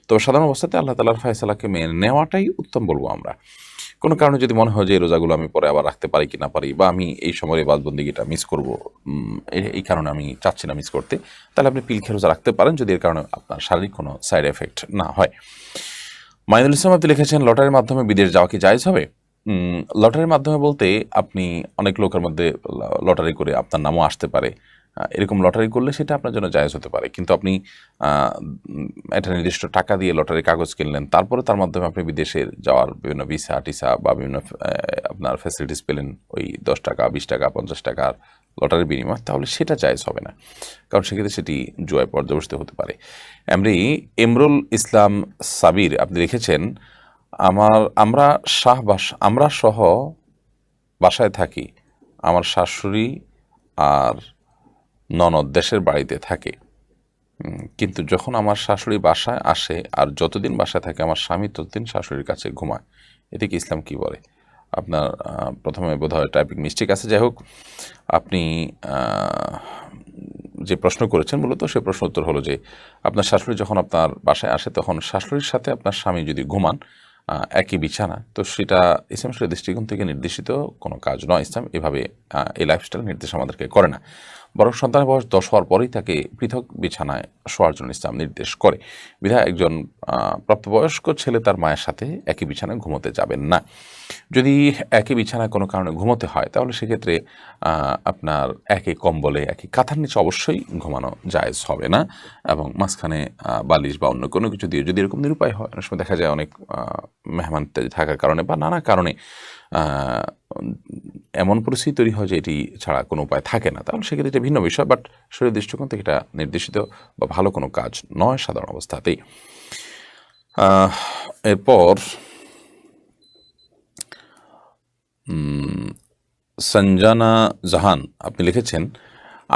তবে সাধারণ অবস্থাতে আল্লাহ তাআলার ফয়সালাকে মেনে নেওয়াটাই উত্তম বলবো আমরা। কোনো কারণে যদি মনে হয় যে এই রোজাগুলো আমি পরে আবার রাখতে পারি কি না পারি, বা আমি এই সময়ের ইবাদতবন্দিগিটা মিস করবো, এই কারণে আমি চাচ্ছি না মিস করতে, তাহলে আপনি পিল খেয়ে রোজা রাখতে পারেন যদি এর কারণে আপনার শারীরিক কোনো সাইড এফেক্ট না হয়। মাইনুল ইসলাম আপনি লিখেছেন, লটারির মাধ্যমে বিদেশ যাওয়া কি জায়েজ হবে? লটারির মাধ্যমে বলতে আপনি অনেক লোকের মধ্যে লটারি করে আপনার নামও আসতে পারে, এরকম লটারি করলে সেটা আপনার জন্য জায়েজ হতে পারে। কিন্তু আপনি একটা নির্দিষ্ট টাকা দিয়ে লটারি কাগজ কিনলেন, তারপরে তার মাধ্যমে আপনি বিদেশে যাওয়ার বিভিন্ন ভিসা টিসা বা বিভিন্ন আপনার ফ্যাসিলিটিস পেলেন ওই 10 টাকা 20 টাকা 50 টাকার লটারির বিনিময়, তাহলে সেটা জায়েজ হবে না, কারণ সেক্ষেত্রে সেটি জুয়ায় পর্যবসিত হতে পারে। এমরুল ইসলাম সাবির আপনি লিখেছেন, আমরা সহ বাসায় থাকি, আমার শাশুড়ি আর ননদ দেশের বাড়িতে থাকে, কিন্তু যখন আমার শাশুড়ি বাসায় আসে আর যতদিন বাসায় থাকে আমার স্বামী ততদিন শাশুড়ির কাছে ঘুমায়, এতে কি ইসলাম কি বলে? আপনার প্রথমে বোধহয় টাইপিং মিস্টেক আছে। যাই হোক, আপনি যে প্রশ্ন করেছেন মূলত সে প্রশ্ন উত্তর হলো যে আপনার শাশুড়ি যখন আপনার বাসায় আসে তখন শাশুড়ির সাথে আপনার স্বামী যদি ঘুমান একই বিছানা, তো সেটা ইসলাম শরীয়তের দৃষ্টিকোণ থেকে নির্দেশিত কোনো কাজ নয়। ইসলাম এভাবে এই লাইফস্টাইল নির্দেশ আমাদেরকে করে না, বরং সন্তানের বয়স 10 হওয়ার পরেই তাকে পৃথক বিছানায় শোয়ার জন্য ইসলাম নির্দেশ করে। বিধায় একজন প্রাপ্তবয়স্ক ছেলে তার মায়ের সাথে একই বিছানায় ঘুমোতে যাবেন না। যদি একই বিছানায় কোনো কারণে ঘুমোতে হয় তাহলে সেক্ষেত্রে আপনার একই কম্বলে একই কাঁথার নিচে অবশ্যই ঘুমানো জায়েজ হবে না, এবং মাঝখানে বালিশ বা অন্য কোনো কিছু দিয়ে যদি এরকম নিরুপায় হয়, অনেক সময় দেখা যায় অনেক মেহমান থাকার কারণে বা নানা কারণে এমন পরিস্থিতি তৈরি হয় যে এটি ছাড়া কোনো উপায় থাকে না, তাহলে সেক্ষেত্রে এটা ভিন্ন বিষয়, বাট শরীর দৃষ্টিকোণ থেকে এটা নির্দেশিত বা ভালো কোনো কাজ নয় সাধারণ অবস্থাতেই। এরপর সঞ্জানা জাহান আপনি লিখেছেন,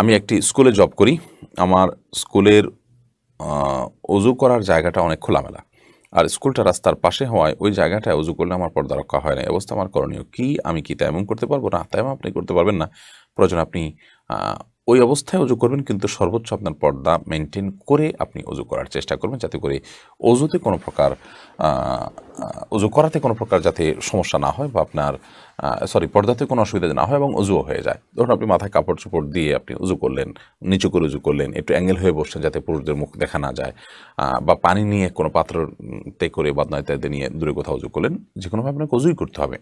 আমি একটি স্কুলে জব করি, আমার স্কুলের অজু করার জায়গাটা অনেক খোলামেলা, আর স্কুলটা রাস্তার পাশে হওয়ায় ওই জায়গাটায় অজু করলে আমার পর্দা রক্ষা হয় না। এই অবস্থা আমার করণীয় কি? আমি কি তায়াম্মুম করতে পারবো? না, তায়াম্মুম আপনি করতে পারবেন না। প্রয়োজন আপনি ওই অবস্থায় অজু করবেন, কিন্তু সর্বোচ্চ আপনার পর্দা মেনটেন করে আপনি অজু করার চেষ্টা করবেন, যাতে করে অজুতে কোনো প্রকার অজু করাতে কোনো প্রকার যাতে সমস্যা না হয়, বা আপনার পর্দাতে কোনো অসুবিধা না হয় এবং অজুও হয়ে যায়। ধরুন আপনি মাথায় কাপড় চোপড় দিয়ে আপনি উজু করলেন, নিচু করে উজু করলেন, একটু অ্যাঙ্গেল হয়ে বসছেন যাতে পুরুষদের মুখ দেখা না যায়, বা পানি নিয়ে কোনো পাত্রতে করে বাদনা ইত্যাদি নিয়ে দূরে কোথাও উজু করলেন, যে কোনোভাবে আপনাকে উজুই করতে হবে।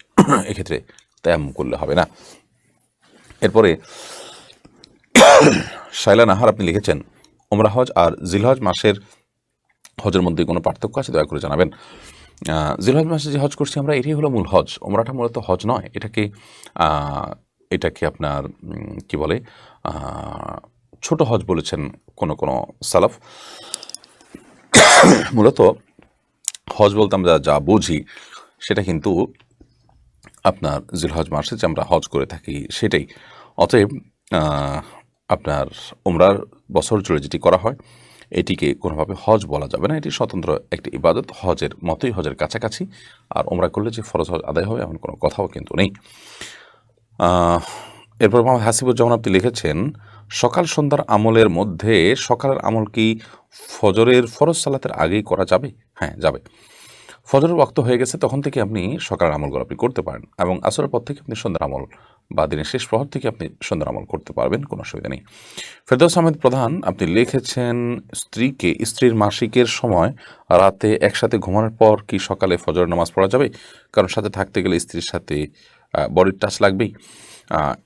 এক্ষেত্রে তায়াম্মুম করলে হবে না। এরপরে শাইলা নাহার আপনি লিখেছেন, ওমরা হজ আর জিলহজ মাসের হজের মধ্যে কোনো পার্থক্য আছে? দয়া করে জানাবেন। জিলহজ মাসে যে হজ করছি আমরা, এটাই হলো মূল হজ। ওমরাটা মূলত হজ নয়, এটাকে আপনার কি বলে, ছোট হজ বলেছেন কোনো কোনো সালাফ। মূলত হজ বলতে আমরা যা বুঝি সেটা কিন্তু আপনার জিলহজ মাসে যে আমরা হজ করে থাকি সেটাই। অতএব আপনার উমরার বছর জুড়ে যেটি করা হয় এটিকে কোনোভাবে হজ বলা যাবে না। এটি স্বতন্ত্র একটি ইবাদত, হজের মতোই, হজের কাছাকাছি। আর উমরা করলে যে ফরজ হজ আদায় হবে এমন কোনো কথাও কিন্তু নেই। এরপর মোহাম্মদ হাসিবুজ্জামান আপনি লিখেছেন, সকাল সন্ধ্যার আমলের মধ্যে সকালের আমল কি ফজরের ফরজ সালাতের আগেই করা যাবে? হ্যাঁ, যাবে। ফজরের ওয়াক্ত হয়ে গেছে তখন থেকে আপনি সকালের আমলগুলো আপনি করতে পারেন, এবং আসরের পর থেকে আপনি সন্ধ্যার আমল বা দিনের শেষ প্রহর থেকে আপনি সন্ধ্যার আমল করতে পারবেন, কোনো অসুবিধা নেই। ফেরদৌস আহমেদ প্রধান আপনি লিখেছেন, স্ত্রীর মাসিকের সময় রাতে একসাথে ঘুমানোর পর কি সকালে ফজরের নামাজ পড়া যাবে? কারণ সাথে থাকতে গেলে স্ত্রীর সাথে বডির টাচ লাগবেই।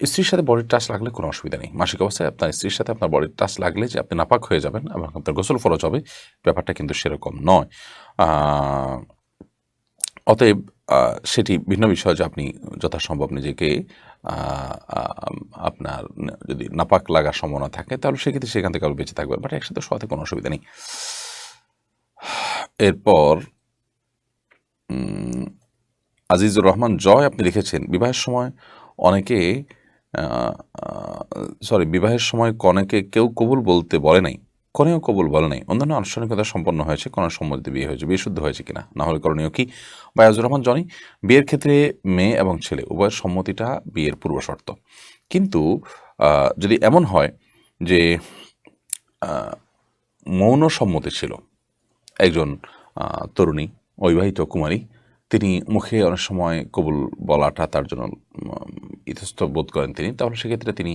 স্ত্রীর সাথে বডির টাচ লাগলে কোনো অসুবিধা নেই। মাসিক অবস্থায় আপনার স্ত্রীর সাথে আপনার বডির টাচ লাগলে যে আপনি নাপাক হয়ে যাবেন এবং আপনার গোসল ফরজ হবে, ব্যাপারটা কিন্তু সেরকম নয়। অতএব সেটি ভিন্ন বিষয় যে আপনি যথাসম্ভব নিজেকে আপনার যদি নাপাক লাগার সম্ভাবনা থাকে তাহলে সেক্ষেত্রে সেখান থেকে আরও বেঁচে থাকবেন, বাট একসাথে শোয়াতে কোনো অসুবিধা নেই। এরপর আজিজুর রহমান জয় আপনি লিখেছেন, বিবাহের সময় বিবাহের সময় কনেকে কেউ কবুল বলতে বলে নাই, কনেও কবুল বলে নাই, অন্যান্য আনুষ্ঠানিকতা সম্পন্ন হয়েছে, কনের সম্মতিতে বিয়ে হয়েছে, বিয়ে শুদ্ধ হয়েছে কিনা, না হলে করণীয় কি? বায়াজুর রহমান জনি, বিয়ের ক্ষেত্রে মেয়ে এবং ছেলে উভয়ের সম্মতিটা বিয়ের পূর্ব শর্ত। কিন্তু যদি এমন হয় যে মৌন সম্মতি ছিল, একজন তরুণী অবিবাহিত কুমারী, তিনি মুখে অনেক সময় কবুল বলাটা তার জন্য ইতস্ত বোধ করেন তিনি, তাহলে সেক্ষেত্রে তিনি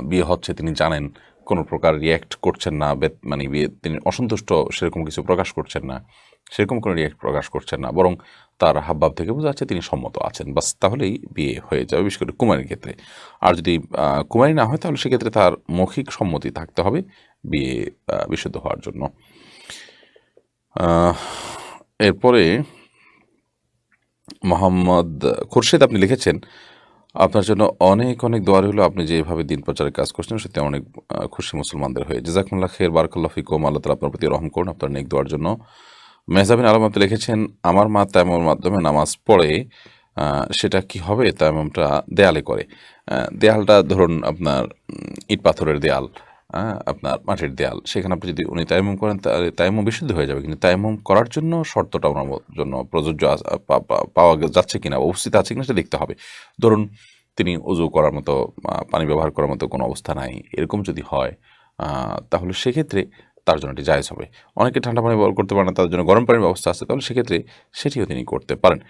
বিয়ে হচ্ছে তিনি জানেন, কোনো প্রকার রিয়্যাক্ট করছেন না, মানে বিয়ে তিনি অসন্তুষ্ট সেরকম কিছু প্রকাশ করছেন না, সেরকম কোনো রিয়্যাক্ট প্রকাশ করছেন না, বরং তার হাবভাব থেকে বোঝা যাচ্ছে তিনি সম্মত আছেন, বাস তাহলেই বিয়ে হয়ে যাবে, বিশেষ করে কুমারীর ক্ষেত্রে। আর যদি কুমারী না হয় তাহলে সেক্ষেত্রে তার মৌখিক সম্মতি থাকতে হবে বিয়ে বিশুদ্ধ হওয়ার জন্য। এরপরে মোহাম্মদ খুরশেদ আপনি লিখেছেন, আপনার জন্য অনেক অনেক দোয়া রইল, আপনি যেভাবে দিন প্রচারের কাজ করছেন সত্যি অনেক খুশি মুসলমানদের হয়ে। জাযাকুমুল্লাহ খের, বারাকাল্লাহু ফিকুম, আল্লাহ তাআলা আপনার প্রতি রহম করুন আপনার নেক দোয়ার জন্য। মেহজাবিন আলম আপনি লিখেছেন, আমার মা তায়াম্মুমের মাধ্যমে নামাজ পড়ে, সেটা কি হবে? তায়াম্মুমটা দেয়ালে করে, দেয়ালটা ধরুন আপনার ইট পাথরের দেয়াল, আপনার মাটির দেয়াল, সেখানে আপনি যদি উনি তায়াম্মুম করেন তাহলে তায়াম্মুম বিশুদ্ধ হয়ে যাবে, কিন্তু তায়াম্মুম করার জন্য শর্তটা ওনার জন্য প্রযোজ্য পাওয়া যাচ্ছে কিনা, উপস্থিত আছে কিনা সেটা দেখতে হবে। ধরুন তিনি অজু করার মতো পানি ব্যবহার করার মতো কোনো অবস্থা নাই, এরকম যদি হয় তাহলে সেক্ষেত্রে তার জন্য এটি জায়েজ হবে। অনেকে ঠান্ডা পানি ব্যবহার করতে পারেন না, তার জন্য গরম পানির ব্যবস্থা আছে, তাহলে সেক্ষেত্রে সেটিও তিনি করতে পারেন।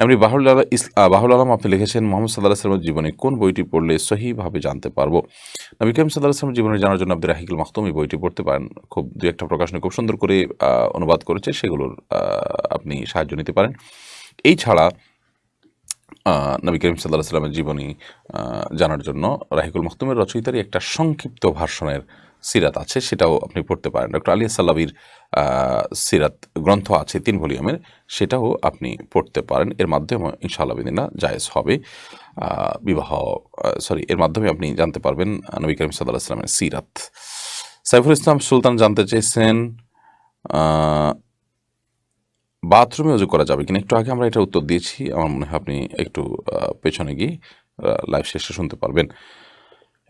এমনি বাহুল আলম আপনি লিখেছেন, মোহাম্মদ সাল্লাল্লাহু আলাইহি ওয়াসাল্লামের জীবনে কোন বইটি পড়লে সহিভাবে জানতে পারবো? নবী করিম সাল্লাল্লাহু আলাইহি ওয়াসাল্লামের জীবনে জানার জন্য আপনি রাহিকুল মাখতুম এই বইটি পড়তে পারেন, খুব দু একটা প্রকাশনী খুব সুন্দর করে অনুবাদ করেছে, সেগুলোর আপনি সাহায্য নিতে পারেন। এই ছাড়া নবী করিম সাল্লাল্লাহু আলাইহি ওয়াসাল্লামের জীবনী জানার জন্য রাহিকুল মাখতুমের রচয়িতারই একটা সংক্ষিপ্ত ভার্সনের সিরাত আছে, সেটাও আপনি পড়তে পারেন। ডক্টর আলী সাল্লাবির সিরাত গ্রন্থ আছে 3 ভলিউমের, সেটাও আপনি পড়তে পারেন। এর মাধ্যমে ইনশাআল্লাহ বিদিনা জায়েজ হবে এর মাধ্যমে আপনি জানতে পারবেন নবী করিম সাল্লাল্লাহু আলাইহি ওয়াসাল্লামের সিরাত। সাইফুল ইসলাম সুলতান জানতে চেয়েছেন, বাথরুমে উজু করা যাবে কিনা? একটু আগে আমরা এটা উত্তর দিয়েছি, আমার মনে হয় আপনি একটু পেছনে গিয়ে লাইভ শেষে শুনতে পারবেন।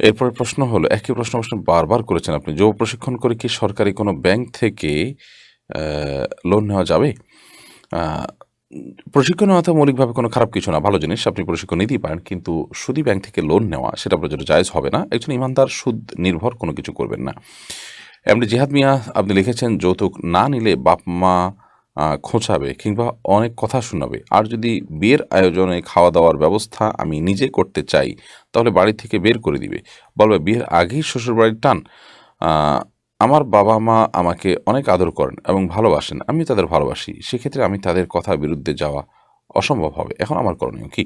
এরপরে প্রশ্ন হলো, একই প্রশ্ন বারবার করেছেন আপনি, যোগ প্রশিক্ষণ করে কি সরকারি কোনো ব্যাংক থেকে লোন নেওয়া যাবে? প্রশিক্ষণ নেওয়া তো মৌলিকভাবে কোনো খারাপ কিছু না, ভালো জিনিস, আপনি প্রশিক্ষণ নিতেই পারেন, কিন্তু সুদী ব্যাংক থেকে লোন নেওয়া সেটা আপনার জন্য জায়েজ হবে না। একজন ইমানদার সুদ নির্ভর কোনো কিছু করবেন না। এমনি জিহাদ মিয়া আপনি লিখেছেন, যৌতুক না নিলে বাপ মা খোঁচাবে কিংবা অনেক কথা শোনাবে, আর যদি বিয়ের আয়োজনে খাওয়া দাওয়ার ব্যবস্থা আমি নিজে করতে চাই তাহলে বাড়ি থেকে বের করে দিবে, বলবে বিয়ের আগেই শ্বশুরবাড়ির টান। আমার বাবা মা আমাকে অনেক আদর করেন এবং ভালোবাসেন, আমি তাদের ভালোবাসি, সেক্ষেত্রে আমি তাদের কথার বিরুদ্ধে যাওয়া অসম্ভব হবে, এখন আমার করণীয় কি?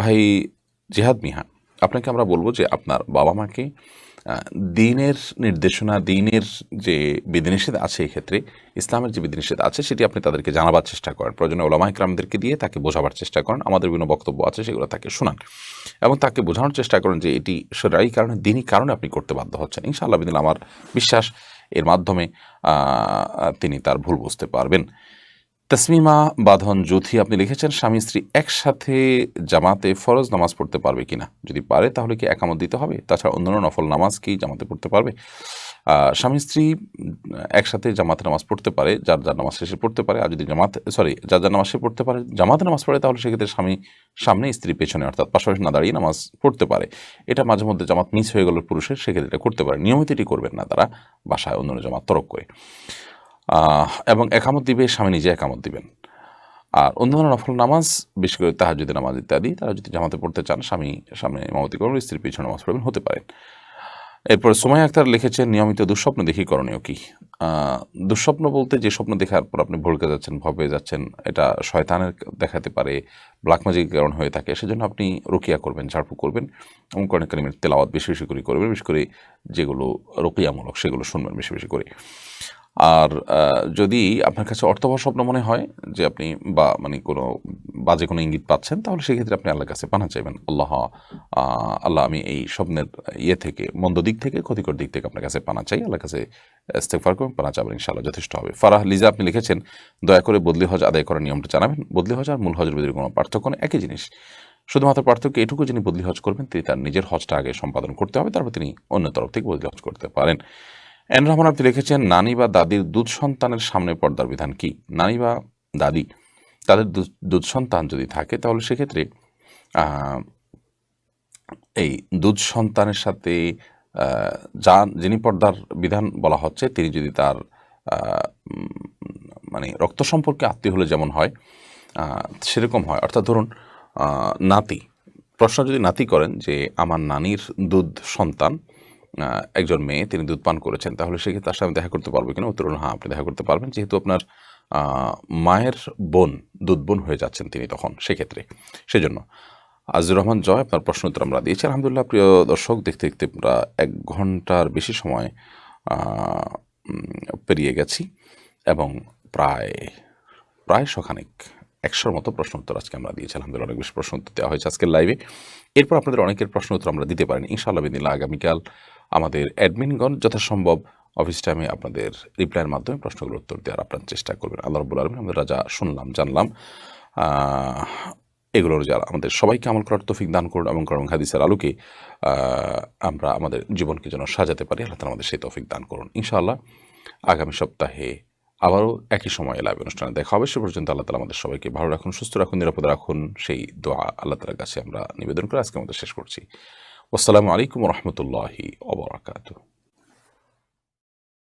ভাই জিহাদ মিয়া, আপনাকে আমরা বলবো যে আপনার বাবা মাকে দ্বীনের নির্দেশনা, দ্বীনের যে বিধিনিষেধ আছে, এক্ষেত্রে ইসলামের যে বিধিনিষেধ আছে সেটি আপনি তাদেরকে জানাবার চেষ্টা করেন, প্রয়োজনে ওলামা ইকরামদেরকে দিয়ে তাকে বোঝাবার চেষ্টা করেন, আমাদের বিভিন্ন বক্তব্য আছে সেগুলো তাকে শোনান এবং তাকে বোঝানোর চেষ্টা করেন যে এটি শরঈ কারণে, দ্বীনি কারণে আপনি করতে বাধ্য হচ্ছেন। ইনশাআল্লাহ বিদিন আমার বিশ্বাস এর মাধ্যমে তিনি তার ভুল বুঝতে পারবেন। তসমিমা বাঁধন জ্যোথি আপনি লিখেছেন, স্বামী স্ত্রী একসাথে জামাতে ফরজ নামাজ পড়তে পারবে কিনা, যদি পারে তাহলে কি একামত দিতে হবে, তাছাড়া অন্যান্য নফল নামাজ কি জামাতে পড়তে পারবে? স্বামী স্ত্রী একসাথে জামাতে নামাজ পড়তে পারে, যার যার নামাজ শেষে পড়তে পারে, আর যদি যার যার নামাজ শেষে পড়তে পারে জামাতে নামাজ পড়ে, তাহলে সেক্ষেত্রে স্বামী সামনে স্ত্রী পেছনে, অর্থাৎ পাশাপাশি না দাঁড়িয়ে নামাজ পড়তে পারে। এটা মাঝে মধ্যে জামাত মিস হয়ে গেল পুরুষের, সেক্ষেত্রে এটা করতে পারে, নিয়মিত এটি করবেন না তারা, বাসায় অন্যান্য জামাত তরক করে। এবং একামত দিবে, স্বামী নিজে একামত দিবেন। আর অন্যান্য নফল নামাজ, বিশেষ করে তাহাজ্জুদের নামাজ ইত্যাদি, তারা যদি জামাতে পড়তে চান স্বামী সামনে ইমামতি করবেন, স্ত্রীর পিছনে নামাজ পড়বেন, হতে পারেন। এরপর সুমাইয়া আক্তার লিখেছেন, নিয়মিত দুঃস্বপ্ন দেখি করণীয় কি? দুঃস্বপ্ন বলতে যে স্বপ্ন দেখার পর আপনি ভড়কে যাচ্ছেন, ভয় পেয়ে যাচ্ছেন, এটা শয়তানের দেখাতে পারে, ব্ল্যাক ম্যাজিক কারণ হয়ে থাকে, সেজন্য আপনি রুকিয়া করবেন, ঝাড়ফুঁক করবেন এবং কোরআন কারীমের তেলাওয়াত বেশি বেশি করে করবেন, বিশেষ করে যেগুলো রুকিয়ামূলক সেগুলো শুনবেন বেশি বেশি করে। আর যদি আপনার কাছে অর্থবহ স্বপ্ন মনে হয় যে আপনি কোনো বাজে কোনো ইঙ্গিত পাচ্ছেন, তাহলে সেক্ষেত্রে আপনি আল্লাহর কাছে পানা চাইবেন, আল্লাহ আমি এই স্বপ্নের থেকে, মন্দ দিক থেকে, ক্ষতিকর দিক থেকে আপনার কাছে পানা চাই, আল্লাহর কাছে ইস্তেগফার করবেন, পানা চাবেন, ইনশাআল্লাহ যথেষ্ট হবে। ফারাহ লিজা আপনি লিখেছেন, দয়া করে বদলি হজ আদায় করার নিয়মটা জানাবেন। বদলি হজ আর মূল হজের ভিতরে কোনো পার্থক্য নেই, একই জিনিস, শুধুমাত্র পার্থক্য এটুকু, যিনি বদলি হজ করবেন তিনি তার নিজের হজটা আগে সম্পাদন করতে হবে, তারপর তিনি অন্য তরফ থেকে বদলি হজ করতে পারেন। এন রহমান আপনি লিখেছেন, নানি বা দাদির দুধ সন্তানের সামনে পর্দার বিধান কি? নানি বা দাদি তাদের দুধ সন্তান যদি থাকে, তাহলে সেক্ষেত্রে এই দুধ সন্তানের সাথে যিনি পর্দার বিধান বলা হচ্ছে, তিনি যদি তার রক্ত সম্পর্কে আত্মীয় হলে যেমন হয় সেরকম হয়, অর্থাৎ ধরুন নাতি, প্রশ্ন যদি নাতি করেন যে আমার নানির দুধ সন্তান একজন মেয়ে, তিনি দুধ পান করেছেন, তাহলে সেক্ষেত্রে তার সাথে দেখা করতে পারবে কিনা? উত্তর হলো হ্যাঁ, আপনি দেখা করতে পারবেন, যেহেতু আপনার মায়ের বোন, দুধ বোন হয়ে যাচ্ছেন তিনি তখন, সেক্ষেত্রে। সেজন্য আজিজুর রহমান জয়, আপনার প্রশ্ন উত্তর আমরা দিয়েছি আলহামদুলিল্লাহ। প্রিয় দর্শক, দেখতে দেখতে আমরা 1 ঘন্টার বেশি সময় পেরিয়ে গেছি এবং প্রায় শখানেক 100-র মতো প্রশ্ন উত্তর আজকে আমরা দিয়েছি আলহামদুলিল্লাহ। অনেক বেশি প্রশ্ন উত্তর দেওয়া হয়েছে আজকের লাইভে। এরপর আপনাদের অনেকের প্রশ্ন উত্তর আমরা দিতে পারিনি, ইনশাআল্লাহ বিদিনিল্লাহ আগামীকাল আমাদের অ্যাডমিনগণ যথাসম্ভব অফিস টাইমে আপনাদের রিপ্লাইয়ের মাধ্যমে প্রশ্নগুলোর উত্তর দেওয়ার আপনার চেষ্টা করবেন। আল্লাহ রাব্বুল আলামিন আমরা যা শুনলাম জানলাম এগুলোর যারা আমাদের সবাইকে আমল করার তৌফিক দান করুন এবং কোরআন হাদিসের আলোকে আমরা আমাদের জীবনকে যেন সাজাতে পারি, আল্লাহ তাআলা আমাদের সেই তৌফিক দান করুন। ইনশাআল্লাহ আগামী সপ্তাহে আবারও একই সময়ে লাইভ অনুষ্ঠানে দেখা হবে। সে পর্যন্ত আল্লাহ তাআলা আমাদের সবাইকে ভালো রাখুন, সুস্থ রাখুন, নিরাপদে রাখুন, সেই দোয়া আল্লাহ তাআলার কাছে আমরা নিবেদন করে আজকে আমাদের শেষ করছি। আসসালামু আলাইকুম ওয়া রাহমাতুল্লাহি ওয়া বারাকাতুহু।